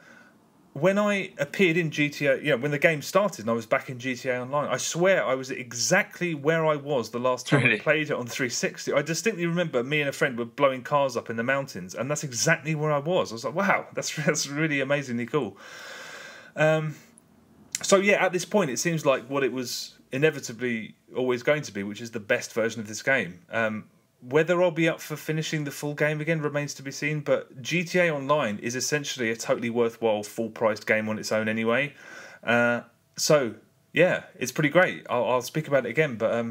when I appeared in GTA, when the game started and I was back in GTA Online, I swear I was exactly where I was the last time I played it on 360. I distinctly remember me and a friend were blowing cars up in the mountains, and that's exactly where I was. I was like, wow, that's really amazingly cool. So yeah, at this point, it seems like what it was inevitably always going to be, which is the best version of this game. Whether I'll be up for finishing the full game again remains to be seen, but GTA Online is essentially a totally worthwhile full-priced game on its own anyway. So, yeah, it's pretty great. I'll speak about it again, but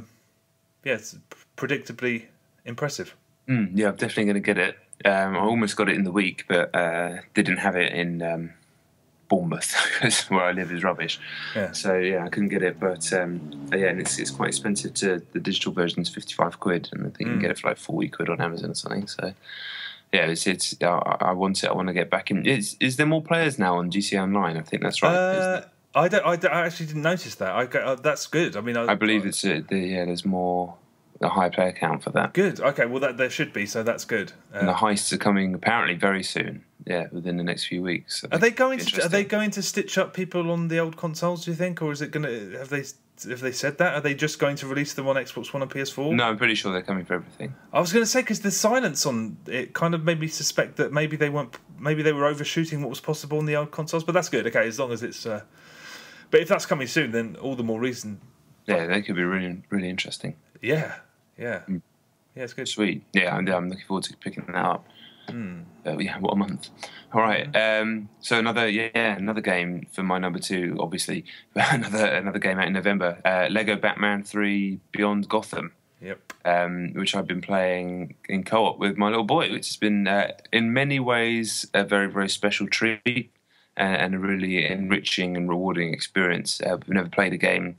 yeah, it's predictably impressive. Yeah, I'm definitely going to get it. I almost got it in the week, but didn't have it in Bournemouth, because where I live is rubbish. Yeah. So, yeah, I couldn't get it, but yeah, and it's quite expensive. The digital version's 55 quid, and I think you can get it for like 40 quid on Amazon or something, so... Yeah, I want it. I want to get back in. Is there more players now on GTA Online? I think that's right. Isn't it? I actually didn't notice that. That's good. I mean, I believe it's there's a high player count for that. Good. Okay. Well, there should be. So that's good. And the heists are coming apparently very soon. Yeah, within the next few weeks. So are they going to stitch up people on the old consoles? Do you think, or is it going to have they said that? Are they just going to release them on Xbox One and PS4? No, I'm pretty sure they're coming for everything. I was going to say, because the silence on it kind of made me suspect that maybe they were overshooting what was possible on the old consoles. But that's good. Okay, as long as it's. But if that's coming soon, then all the more reason. Yeah, they could be really, really interesting. Yeah, yeah, it's good. Sweet. Yeah, I'm looking forward to picking that up. Yeah, what a month. All right. So another game for my number 2, obviously. another game out in November. Lego Batman 3 Beyond Gotham. Yep. Which I've been playing in co-op with my little boy, which has been in many ways a very, very special treat and a really enriching and rewarding experience. We've never played a game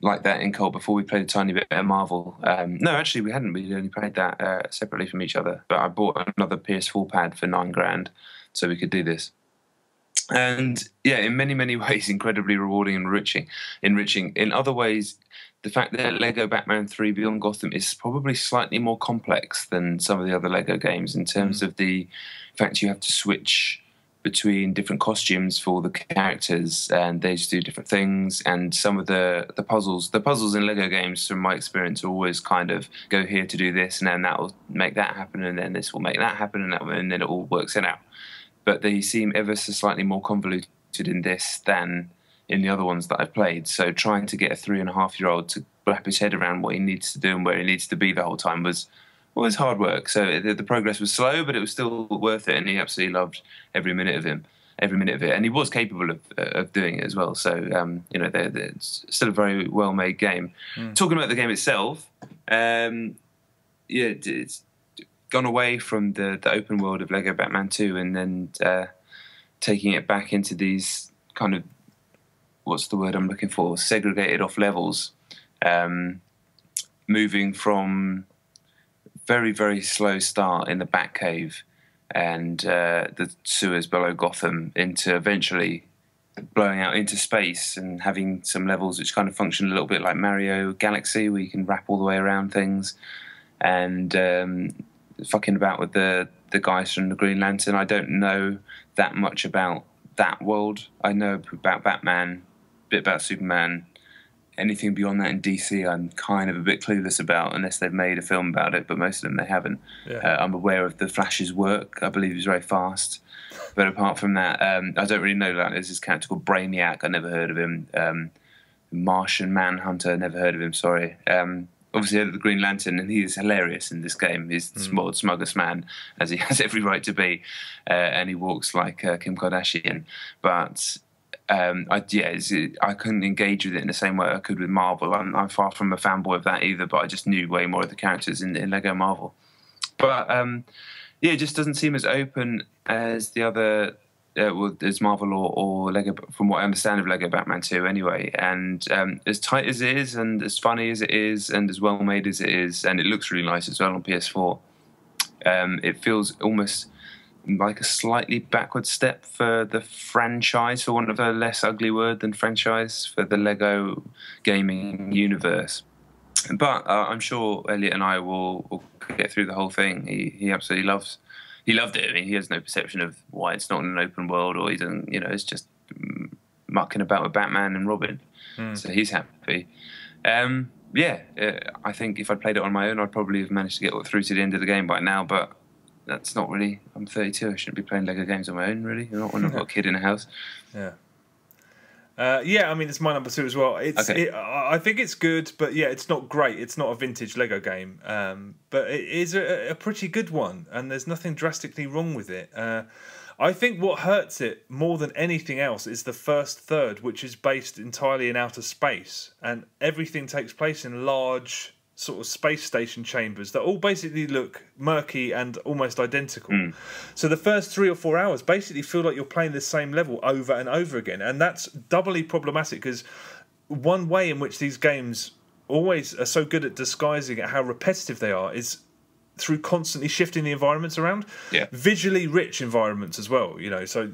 like that in co-op before. We played a tiny bit of Marvel. No, actually we hadn't. We'd only played that separately from each other. But I bought another PS4 pad for $9,000 so we could do this. And yeah, in many, many ways, incredibly rewarding and enriching. In other ways, the fact that Lego Batman 3 Beyond Gotham is probably slightly more complex than some of the other Lego games in terms of the fact you have to switch between different costumes for the characters, and they just do different things. And some of the puzzles in Lego games, from my experience, always kind of go here to do this, and then that will make that happen, and then this will make that happen, and then it all works it out. But they seem ever so slightly more convoluted in this than in the other ones that I've played. So trying to get a 3.5-year-old to wrap his head around what he needs to do and where he needs to be the whole time was hard work. So the progress was slow, but it was still worth it, and he absolutely loved every minute of it. And he was capable of doing it as well. So it's still a very well made game. Talking about the game itself, it's gone away from the open world of Lego Batman 2 and then taking it back into these kind of, what's the word I'm looking for, segregated off levels, moving from very, very slow start in the Batcave and the sewers below Gotham into eventually blowing out into space and having some levels which kind of function a little bit like Mario Galaxy, where you can wrap all the way around things, and fucking about with the guys from the Green Lantern. I don't know that much about that world. I know about Batman, a bit about Superman. Anything beyond that in DC, I'm kind of a bit clueless about, unless they've made a film about it, but most of them they haven't. Yeah. I'm aware of the Flash's work. I believe he's very fast. But apart from that, I don't really know that. There's this character called Brainiac. I never heard of him. Martian Manhunter, never heard of him, sorry. Obviously, the Green Lantern, and he is hilarious in this game. He's the smuggest man, as he has every right to be, and he walks like Kim Kardashian. But I couldn't engage with it in the same way I could with Marvel. I'm far from a fanboy of that either, but I just knew way more of the characters in Lego Marvel. But it just doesn't seem as open as the other, as Marvel or Lego, from what I understand of Lego Batman 2 anyway. And as tight as it is, and as funny as it is, and as well made as it is, and it looks really nice as well on PS4, it feels almost like a slightly backward step for the franchise, for want of a less ugly word than franchise, for the Lego gaming universe. But I'm sure Elliot and I will get through the whole thing. He absolutely loved it. I mean, he has no perception of why it's not in an open world, or he doesn't, it's just mucking about with Batman and Robin. So he's happy. I think if I'd played it on my own, I'd probably have managed to get through to the end of the game by now, but that's not really. I'm 32. I shouldn't be playing Lego games on my own, really. Not when I've got a kid in the house. Yeah. Yeah, I mean, it's my number 2 as well. Okay. I think it's good, but yeah, it's not great. It's not a vintage Lego game, but it is a pretty good one, and there's nothing drastically wrong with it. I think what hurts it more than anything else is the first third, which is based entirely in outer space, and everything takes place in large sort of space station chambers that all basically look murky and almost identical. So the first 3 or 4 hours basically feel like you're playing the same level over and over again, and that's doubly problematic because one way in which these games always are so good at disguising how repetitive they are is through constantly shifting the environments around. Visually rich environments as well, so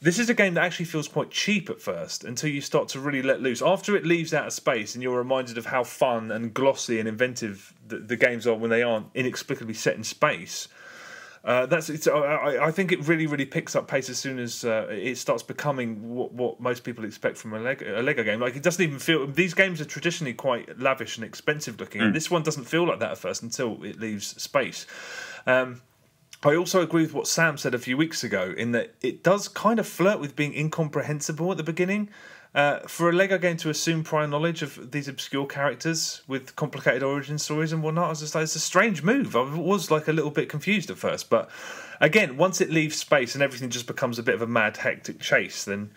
this is a game that actually feels quite cheap at first until you start to really let loose. After it leaves outer space and you're reminded of how fun and glossy and inventive the games are when they aren't inexplicably set in space, I think it really picks up pace as soon as it starts becoming what most people expect from a Lego game. Like, it doesn't even feel... These games are traditionally quite lavish and expensive looking, and this one doesn't feel like that at first until it leaves space. I also agree with what Sam said a few weeks ago, in that it does kind of flirt with being incomprehensible at the beginning. For a Lego game to assume prior knowledge of these obscure characters with complicated origin stories and whatnot, I was just like, it's a strange move. I was like a little bit confused at first, but again, once it leaves space and everything just becomes a bit of a mad, hectic chase, then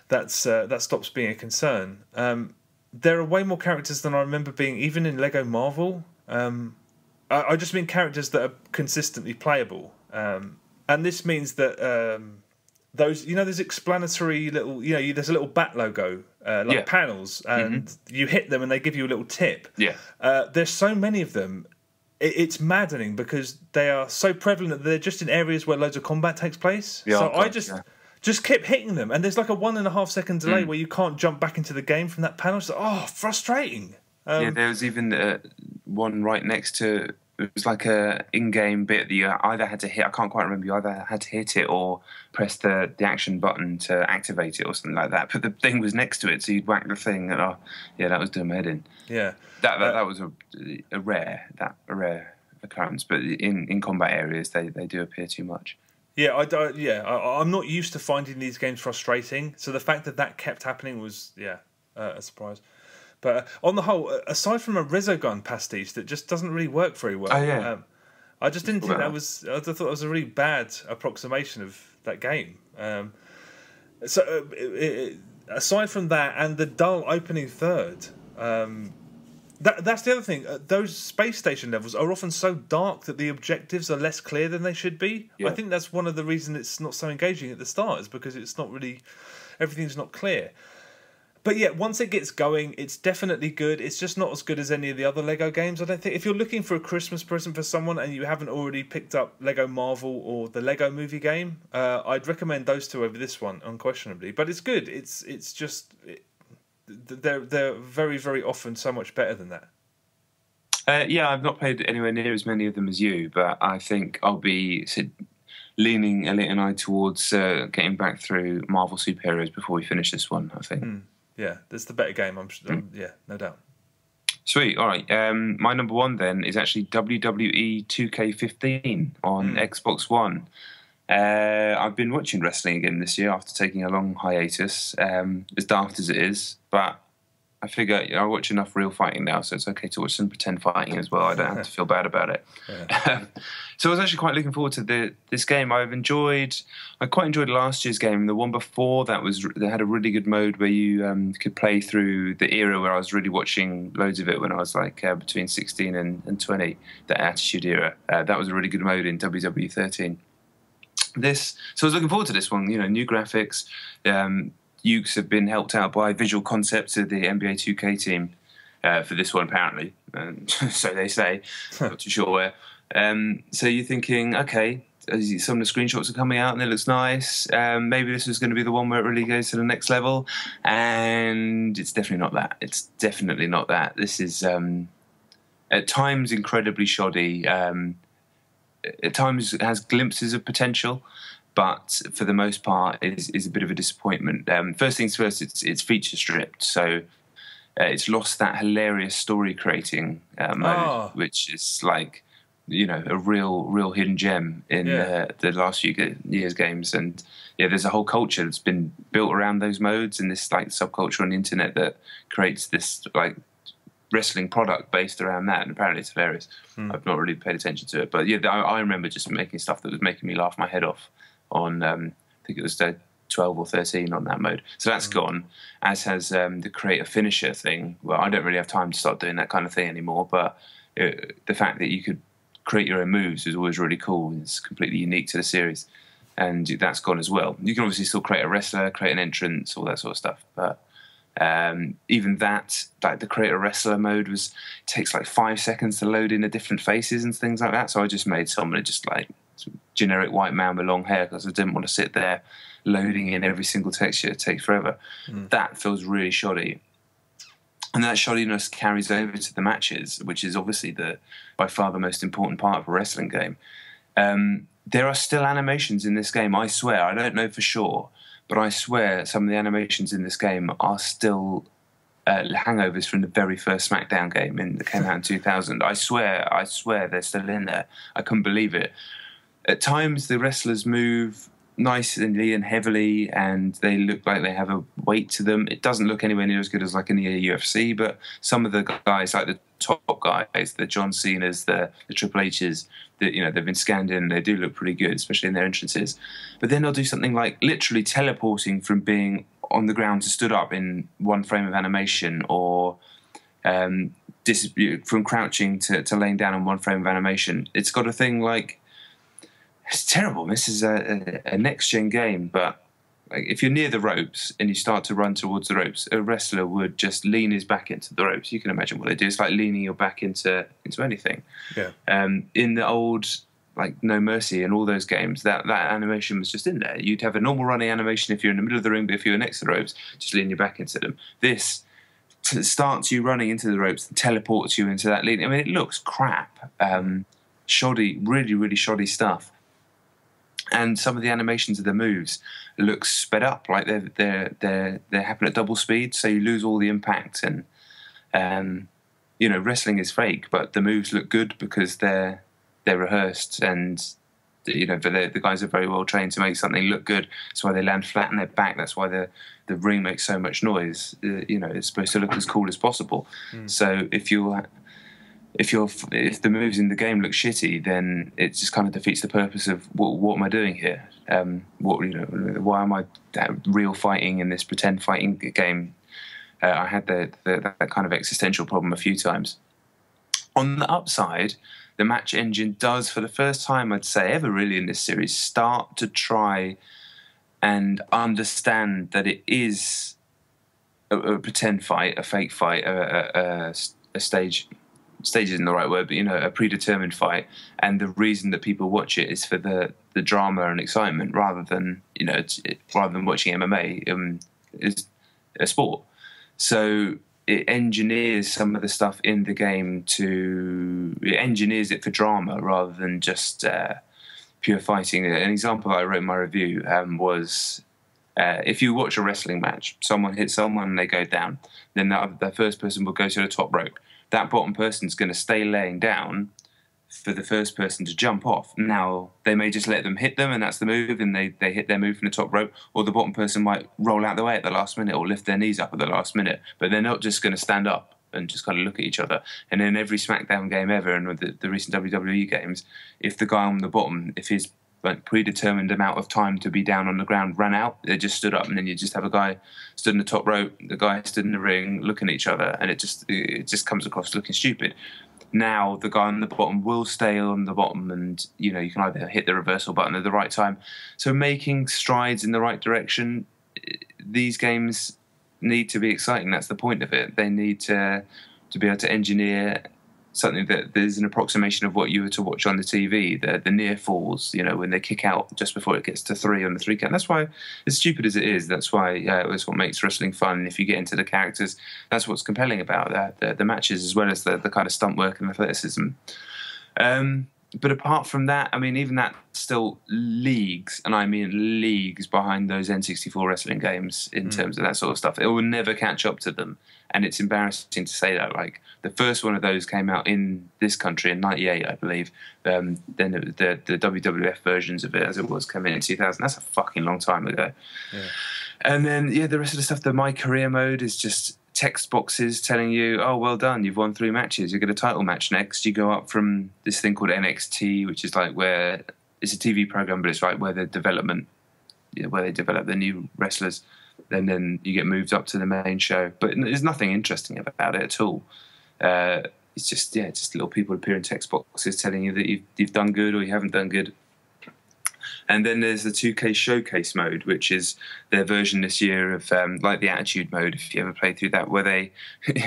that stops being a concern. There are way more characters than I remember being, even in Lego Marvel. I just mean characters that are consistently playable, and this means that. Those, those explanatory little, there's a little bat logo, panels, and you hit them and they give you a little tip. There's so many of them. It's maddening because they are so prevalent that they're just in areas where loads of combat takes place. I just kept hitting them, and there's like a 1.5 second delay where you can't jump back into the game from that panel. So, frustrating. There was even one right next to... It was like a in-game bit that you either had to hit. I can't quite remember. You either had to hit it or press the action button to activate it or something like that. But the thing was next to it, so you'd whack the thing, and that was doing my head in. Yeah, that was a rare occurrence. But in combat areas, they do appear too much. Yeah, I'm not used to finding these games frustrating. So the fact that kept happening was a surprise. But on the whole, aside from a Resogun pastiche that just doesn't really work very well, I just didn't think that was... I thought it was a really bad approximation of that game. Aside from that and the dull opening third, that's the other thing. Those space station levels are often so dark that the objectives are less clear than they should be. I think that's one of the reasons it's not so engaging at the start, is because it's not really... Everything's not clear. But yeah, once it gets going, it's definitely good. It's just not as good as any of the other Lego games, I don't think. If you're looking for a Christmas present for someone and you haven't already picked up Lego Marvel or the Lego Movie game, I'd recommend those two over this one, unquestionably. But it's good. It's just... They're very, very often so much better than that. I've not played anywhere near as many of them as you, but I think I'll be leaning a little eye towards getting back through Marvel superheroes before we finish this one, I think. Yeah, that's the better game. Yeah, no doubt. Sweet. All right. My number one then is actually WWE 2K15 on Xbox One. I've been watching wrestling again this year after taking a long hiatus, as daft as it is. But I figure I watch enough real fighting now, so it's okay to watch some pretend fighting as well. I don't have to feel bad about it. Yeah. So I was actually quite looking forward to this game. I quite enjoyed last year's game. The one before that they had a really good mode where you could play through the era where I was really watching loads of it when I was like between 16 and 20, the Attitude Era. That was a really good mode in WWE13. So I was looking forward to this one. New graphics. Ukes have been helped out by Visual Concepts of the NBA 2K team for this one, apparently. So they say. Not too sure where. So you're thinking, okay, some of the screenshots are coming out and it looks nice. Maybe this is going to be the one where it really goes to the next level. And it's definitely not that. It's definitely not that. This is at times incredibly shoddy. At times it has glimpses of potential, but for the most part is a bit of a disappointment. First things first, it's feature stripped, so it's lost that hilarious story creating mode, which is like a real hidden gem in the last few years' games. And there's a whole culture that's been built around those modes, and this like subculture on the internet that creates this like wrestling product based around that. And apparently it's hilarious. I've not really paid attention to it, but I remember just making stuff that was making me laugh my head off on I think it was 12 or 13 on that mode. So that's gone, as has the create a finisher thing. Well, I don't really have time to start doing that kind of thing anymore, but the fact that you could create your own moves is always really cool. It's completely unique to the series, and that's gone as well. You can obviously still create a wrestler, create an entrance, all that sort of stuff, but even that, like the create a wrestler mode, takes like 5 seconds to load in the different faces and things like that. So I just made someone just like generic white man with long hair because I didn't want to sit there loading in every single texture. It takes forever. That feels really shoddy. And that shoddiness carries over to the matches, which is obviously by far the most important part of a wrestling game. There are still animations in this game, I swear. I don't know for sure, but I swear some of the animations in this game are still hangovers from the very first SmackDown game that came out in 2000. I swear they're still in there. I couldn't believe it. At times, the wrestlers move nicely and heavily, and they look like they have a weight to them. It doesn't look anywhere near as good as like in the UFC, but some of the guys, like the top guys, the John Cena's, the Triple H's, they've been scanned in. They do look pretty good, especially in their entrances. But then they'll do something like literally teleporting from being on the ground to stood up in one frame of animation, or from crouching to laying down in one frame of animation. It's got a thing like, it's terrible. This is a next-gen game, but like, if you're near the ropes and you start to run towards the ropes, a wrestler would just lean his back into the ropes. You can imagine what they do. It's like leaning your back into anything. Yeah. In the old like No Mercy and all those games, that animation was just in there. You'd have a normal running animation if you're in the middle of the ring, but if you're next to the ropes, just lean your back into them. This starts you running into the ropes and teleports you into that lean. I mean, it looks crap. Shoddy, really, really shoddy stuff. And some of the animations of the moves look sped up, like they happen at double speed, so you lose all the impact. And wrestling is fake, but the moves look good because they're rehearsed, and but the guys are very well trained to make something look good. That's why they land flat on their back. That's why the ring makes so much noise. It's supposed to look as cool as possible. So if the moves in the game look shitty, then it just kind of defeats the purpose of what am I doing here? Why am I real fighting in this pretend fighting game? I had that kind of existential problem a few times. On the upside, the match engine does, for the first time, I'd say ever really in this series, start to try and understand that it is a pretend fight, a fake fight, a stage isn't the right word, but a predetermined fight, and the reason that people watch it is for the drama and excitement, rather than watching MMA is a sport. So it engineers some of the stuff in the game it engineers it for drama rather than just pure fighting. An example that I wrote in my review was if you watch a wrestling match, someone hits someone and they go down, then the first person will go to the top rope. That bottom person's going to stay laying down for the first person to jump off. Now, they may just let them hit them, and that's the move, and they hit their move from the top rope, or the bottom person might roll out the way at the last minute or lift their knees up at the last minute, but they're not just going to stand up and just kind of look at each other. And in every SmackDown game ever, and with the recent WWE games, if the guy on the bottom, if his like predetermined amount of time to be down on the ground ran out, they just stood up, and then you just have a guy stood in the top rope, the guy stood in the ring looking at each other, and it just comes across looking stupid. Now the guy on the bottom will stay on the bottom, and you can either hit the reversal button at the right time. So making strides in the right direction, these games need to be exciting. That's the point of it. They need to be able to engineer something that there's an approximation of what you were to watch on the TV, the near falls, when they kick out just before it gets to 3 on the 3 count. That's why, as stupid as it is, that's why that's what makes wrestling fun. And if you get into the characters, that's what's compelling about that, the matches, as well as the kind of stunt work and athleticism. but apart from that, I mean, even that still leagues, and I mean leagues behind those N64 wrestling games in terms of that sort of stuff. It will never catch up to them, and it's embarrassing to say that. Like, the first one of those came out in this country in '98, I believe. Then the WWF versions of it, as it was, came in 2000. That's a fucking long time ago. Yeah. And then, the rest of the stuff, the My Career mode is just text boxes telling you, oh, well done, you've won 3 matches, you get a title match next. You go up from this thing called NXT, which is like where it's a TV program, but it's like where the development, where they develop the new wrestlers, and then you get moved up to the main show. But there's nothing interesting about it at all. It's just little people appear in text boxes telling you that you've done good or you haven't done good. And then there's the 2K Showcase mode, which is their version this year of like the Attitude mode, if you ever played through that, where they,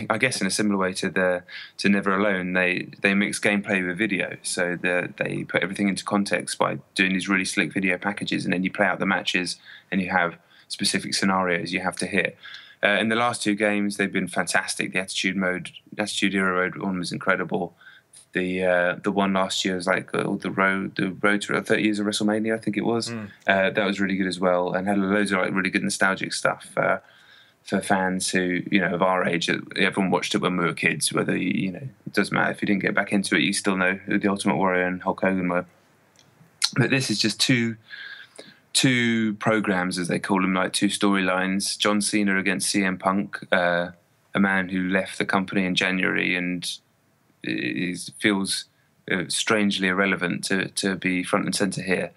I guess in a similar way to Never Alone, they mix gameplay with video. So they put everything into context by doing these really slick video packages, and then you play out the matches and you have specific scenarios you have to hit. In the last 2 games, they've been fantastic. The Attitude Era mode one was incredible. The one last year was like the road to 30 years of WrestleMania, I think it was. That was really good as well, and had loads of like really good nostalgic stuff for fans who, of our age. Everyone watched it when we were kids. Whether it doesn't matter if you didn't get back into it, you still know who the Ultimate Warrior and Hulk Hogan were. But this is just two programs, as they call them, like 2 storylines. John Cena against CM Punk, a man who left the company in January and feels strangely irrelevant to be front and centre here.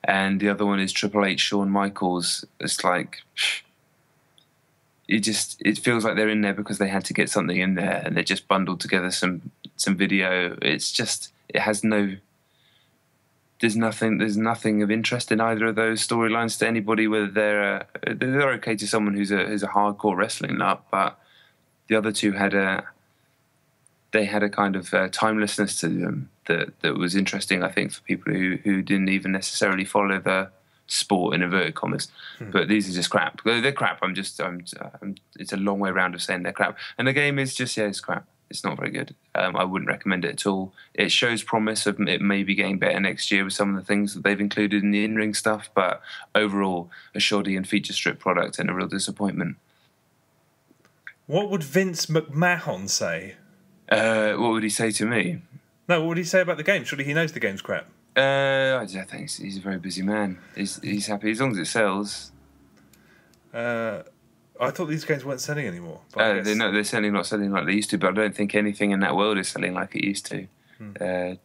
And the other one is Triple H, Shawn Michaels. It's like, it feels like they're in there because they had to get something in there, and they just bundled together some video. It's just, there's nothing of interest in either of those storylines to anybody, whether they're okay to someone who's a hardcore wrestling nut, but the other 2 had a kind of timelessness to them that was interesting, I think, for people who didn't even necessarily follow the sport in inverted commas. But these are just crap. They're crap. It's a long way round of saying they're crap. And the game is just, it's crap. It's not very good. I wouldn't recommend it at all. It shows promise of it maybe getting better next year with some of the things that they've included in the in-ring stuff, but overall, a shoddy and feature strip product and a real disappointment. What would Vince McMahon say? What would he say to me? No, what would he say about the game? Surely he knows the game's crap. I think he's a very busy man. He's happy as long as it sells. I thought these games weren't selling anymore. But they're certainly not selling like they used to, but I don't think anything in that world is selling like it used to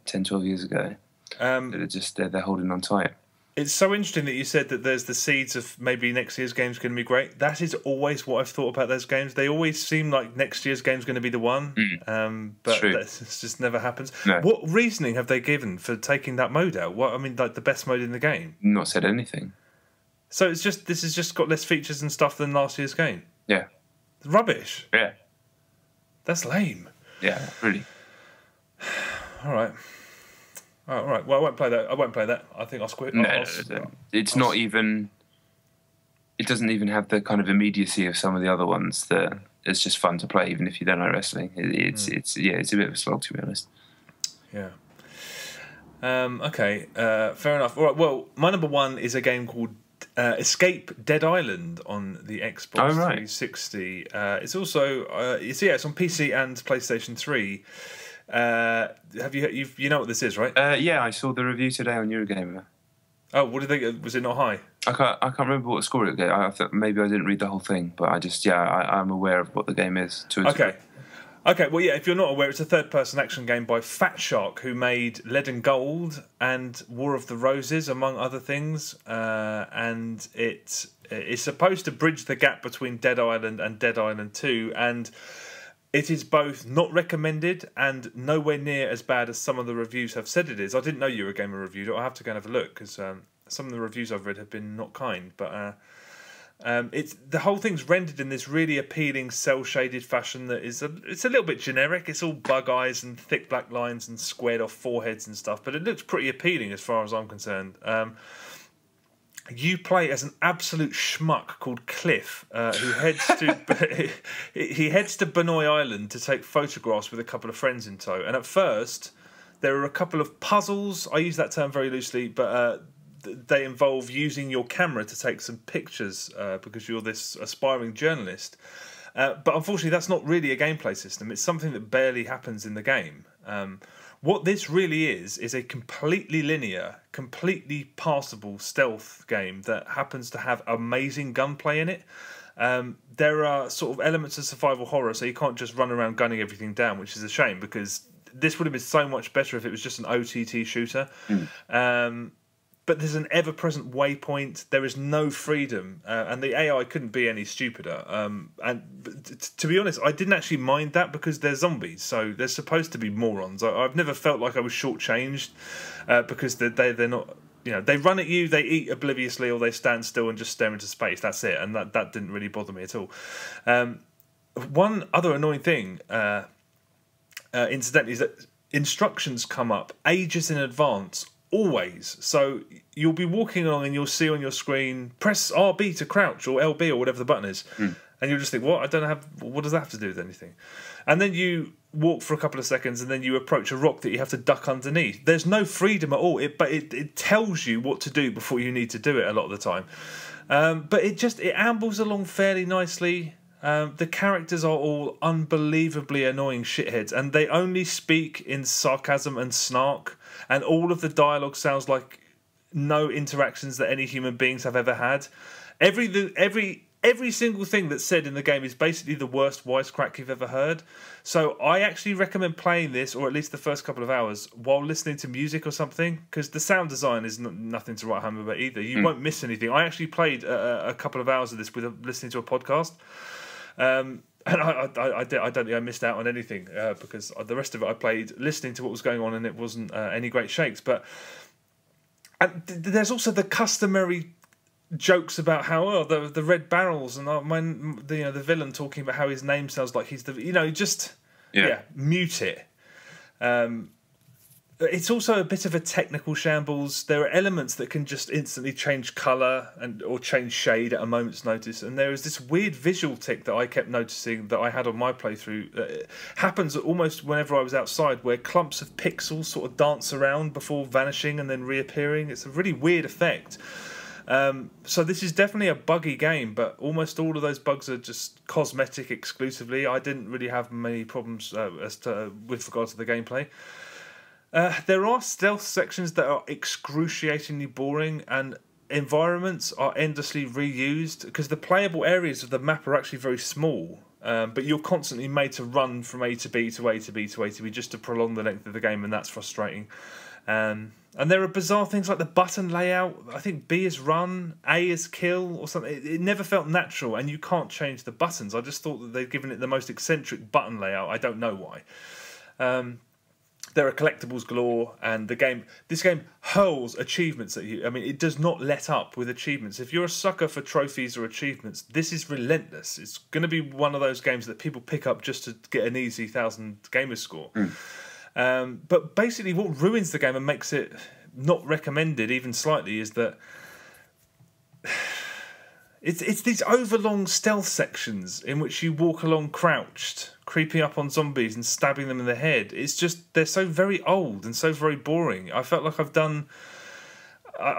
10, 12 years ago. They're holding on tight. It's so interesting that you said that there's the seeds of maybe next year's game's going to be great. That is always what I've thought about those games. They always seem like next year's game's going to be the one, but that just never happens. No. What reasoning have they given for taking that mode out? Like the best mode in the game? Not said anything. So this has just got less features and stuff than last year's game? Yeah. It's rubbish? Yeah. That's lame. Yeah, really. All right. All right. Well, I won't play that. I think I'll quit. No, it's not even. It doesn't even have the kind of immediacy of some of the other ones that it's just fun to play, even if you don't like wrestling. It's a bit of a slog, to be honest. Yeah. Okay. Fair enough. All right. Well, my number 1 is a game called Escape Dead Island on the Xbox 360. It's also it's on PC and PlayStation 3. Have you know what this is, right? Yeah, I saw the review today on Eurogamer. Oh, what did they? Was it not high? I can't remember what score it gave. I thought maybe I didn't read the whole thing, but I'm aware of what the game is. Okay, well, yeah, if you're not aware, it's a third-person action game by Fat Shark, who made Lead and Gold and War of the Roses, among other things. And it is supposed to bridge the gap between Dead Island and Dead Island 2, and it is both not recommended and nowhere near as bad as some of the reviews have said it is. I didn't know Eurogamer reviewed it. I'll have to go and have a look, because some of the reviews I've read have been not kind, but... the whole thing's rendered in this really appealing cel-shaded fashion that it's a little bit generic. It's all bug eyes and thick black lines and squared off foreheads and stuff, but it looks pretty appealing as far as I'm concerned. You play as an absolute schmuck called Cliff, who heads to he heads to Benoy Island to take photographs with a couple of friends in tow. And at first, There are a couple of puzzles. I use that term very loosely, but they involve using your camera to take some pictures because you're this aspiring journalist. But unfortunately, that's not really a gameplay system. It's something that barely happens in the game. What this really is a completely linear, completely passable stealth game that happens to have amazing gunplay in it. There are sort of elements of survival horror, so you can't just run around gunning everything down, which is a shame because this would have been so much better if it was just an OTT shooter. But there's an ever-present waypoint. There is no freedom, and the AI couldn't be any stupider. To be honest, I didn't actually mind that because they're zombies, so they're supposed to be morons. I've never felt like I was shortchanged because they're not. You know, they run at you, they eat obliviously, or they stand still and just stare into space. That's it, and that didn't really bother me at all. One other annoying thing, incidentally, is that instructions come up ages in advance. Always. So you'll be walking along and you'll see on your screen, press RB to crouch or LB or whatever the button is. And you'll just think, what? I don't have. What does that have to do with anything? And then you walk for a couple of seconds and then you approach a rock that you have to duck underneath. There's no freedom at all. But it tells you what to do before you need to do it a lot of the time. But it ambles along fairly nicely. The characters are all unbelievably annoying shitheads, and they only speak in sarcasm and snark, and all of the dialogue sounds like no interactions that any human beings have ever had. Every single thing that's said in the game is basically the worst wisecrack you've ever heard. So I actually recommend playing this, or at least the first couple of hours, while listening to music or something, because the sound design is nothing to write home about either. You won't miss anything. I actually played a couple of hours of this with listening to a podcast. And I don't think I missed out on anything because the rest of it I played listening to what was going on, and it wasn't any great shakes. But there's also the customary jokes about how the red barrels and the villain talking about how his name sounds like he's the mute it. It's also a bit of a technical shambles. There are elements that can just instantly change colour or change shade at a moment's notice. And there is this weird visual tick that I kept noticing that I had on my playthrough. It happens almost whenever I was outside, where clumps of pixels sort of dance around before vanishing and then reappearing. It's a really weird effect. So this is definitely a buggy game, but almost all of those bugs are just cosmetic exclusively. I didn't really have many problems with regard to the gameplay. There are stealth sections that are excruciatingly boring, and environments are endlessly reused because the playable areas of the map are actually very small. But you're constantly made to run from A to B to A to B to A to B just to prolong the length of the game, and that's frustrating. And there are bizarre things like the button layout. I think B is run, A is kill, or something. It never felt natural, and you can't change the buttons. I just thought that they'd given it the most eccentric button layout. I don't know why. There are collectibles galore, and this game hurls achievements at you. I mean, it does not let up with achievements. If you're a sucker for trophies or achievements, this is relentless. It's going to be one of those games that people pick up just to get an easy 1,000 gamer score. But basically what ruins the game and makes it not recommended even slightly is that it's these overlong stealth sections in which you walk along crouched, creeping up on zombies and stabbing them in the head. It's just, they're so very old and so very boring. I felt like I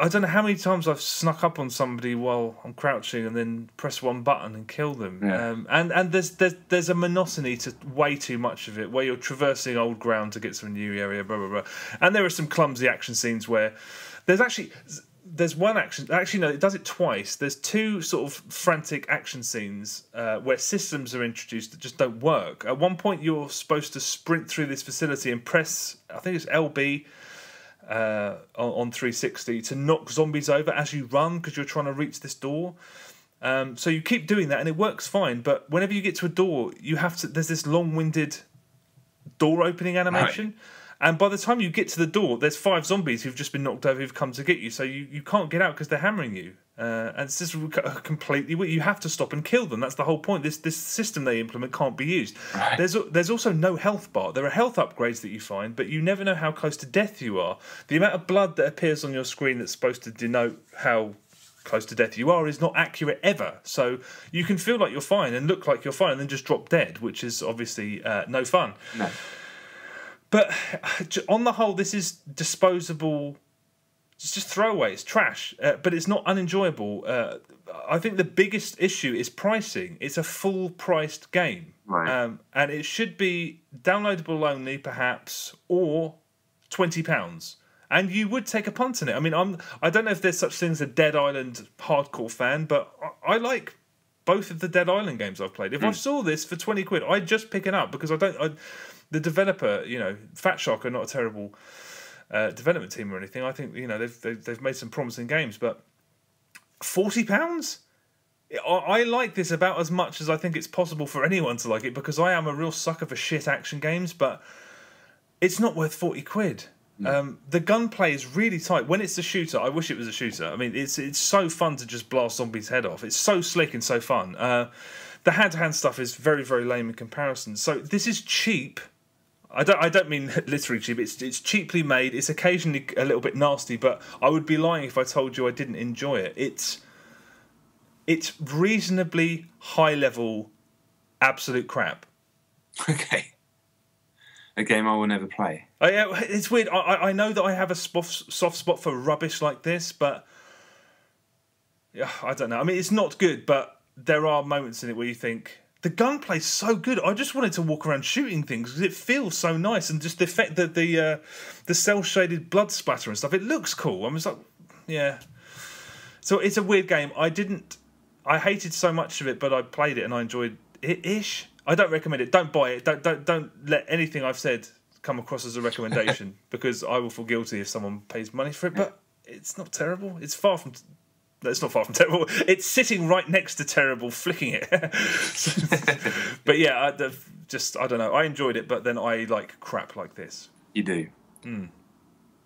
don't know how many times I've snuck up on somebody while I'm crouching and then press one button and kill them. Yeah. And there's a monotony to way too much of it, where you're traversing old ground to get to a new area, blah, blah, blah. And there are some clumsy action scenes where there's one action... Actually, no, it does it twice. There's two sort of frantic action scenes where systems are introduced that just don't work. At one point, you're supposed to sprint through this facility and press, I think it's LB... on 360 to knock zombies over as you run because you're trying to reach this door. So you keep doing that and it works fine, but whenever you get to a door, there's this long-winded door opening animation. Right. And by the time you get to the door, there's 5 zombies who've just been knocked over who've come to get you, so you can't get out because they're hammering you. And it's just completely weird. You have to stop and kill them. That's the whole point. This system they implement can't be used. Right. There's also no health bar. There are health upgrades that you find, but you never know how close to death you are. The amount of blood that appears on your screen that's supposed to denote how close to death you are is not accurate ever. So you can feel like you're fine and look like you're fine and then just drop dead, which is obviously no fun. No. But on the whole, this is disposable. It's just throwaway. It's trash, but it's not unenjoyable. I think the biggest issue is pricing. It's a full-priced game, Right. and it should be downloadable only, perhaps, or £20. And you would take a punt on it. I mean, I don't know if there's such thing as a Dead Island hardcore fan, but I like both of the Dead Island games I've played. If I saw this for 20 quid, I'd just pick it up because the developer, Fat Shark are not a terrible development team or anything. I think they've made some promising games, but £40? I like this about as much as I think it's possible for anyone to like it, because I am a real sucker for shit action games, but it's not worth 40 quid. The gunplay is really tight. When it's a shooter, I wish it was a shooter. I mean, it's so fun to just blast zombies' head off. It's so slick and so fun. The hand-to-hand stuff is very, very lame in comparison. So this is cheap. I don't mean literally cheap. It's cheaply made. It's occasionally a little bit nasty, but I would be lying if I told you I didn't enjoy it. It's reasonably high-level, absolute crap. Okay. A game I will never play. Yeah, it's weird. I know that I have a soft spot for rubbish like this, but yeah, I don't know. I mean, it's not good, but there are moments in it where you think the gunplay's so good. I just wanted to walk around shooting things because it feels so nice, and just the effect that the cell shaded blood splatter and stuff. It looks cool. I'm just like, yeah. So it's a weird game. I hated so much of it, but I played it and I enjoyed it ish. I don't recommend it. Don't buy it. Don't let anything I've said come across as a recommendation because I will feel guilty if someone pays money for it. But it's not terrible. It's not far from terrible. It's sitting right next to terrible, flicking it. But yeah, I don't know. I enjoyed it, but then I like crap like this. You do.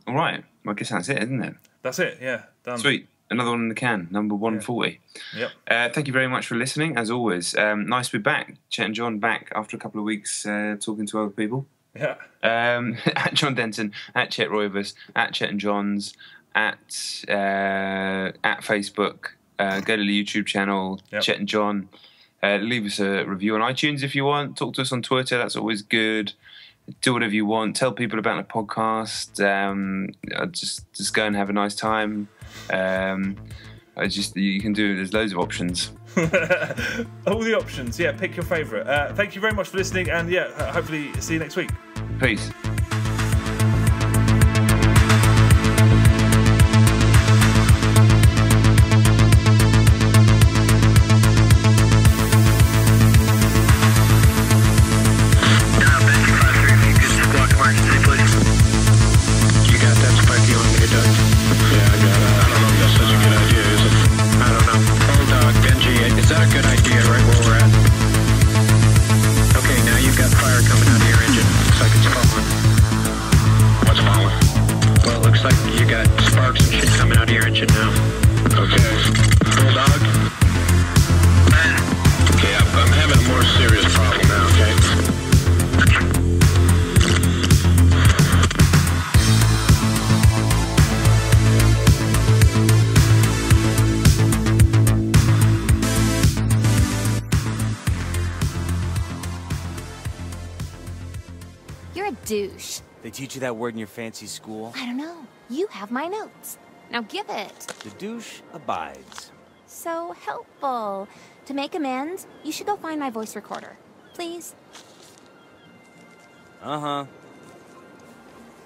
All right. Well, I guess that's it, isn't it? That's it. Yeah. Done. Sweet. Another one in the can, number 140. Yep. Thank you very much for listening, as always. Nice to be back. Chet and John back after a couple of weeks talking to other people. Yeah. At John Denton, at Chet Roivas, at Chet and Johns, at Facebook. Go to the YouTube channel, Yep. Chet and John. Leave us a review on iTunes if you want. Talk to us on Twitter. That's always good. Do whatever you want. Tell people about the podcast. Just go and have a nice time. You can do. There's loads of options. All the options. Yeah, pick your favourite. Thank you very much for listening, and yeah, hopefully see you next week. Peace. Douche. They teach you that word in your fancy school? I don't know. You have my notes. Now give it. The douche abides. So helpful. To make amends, you should go find my voice recorder. Please? Uh-huh.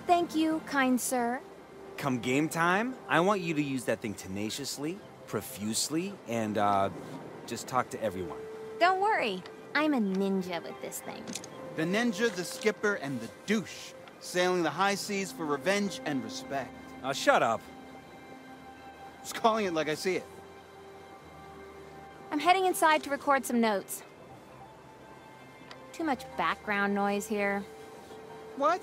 Thank you, kind sir. Come game time, I want you to use that thing tenaciously, profusely, and, just talk to everyone. Don't worry. I'm a ninja with this thing. The ninja, the skipper, and the douche. Sailing the high seas for revenge and respect. Shut up. Just calling it like I see it. I'm heading inside to record some notes. Too much background noise here. What?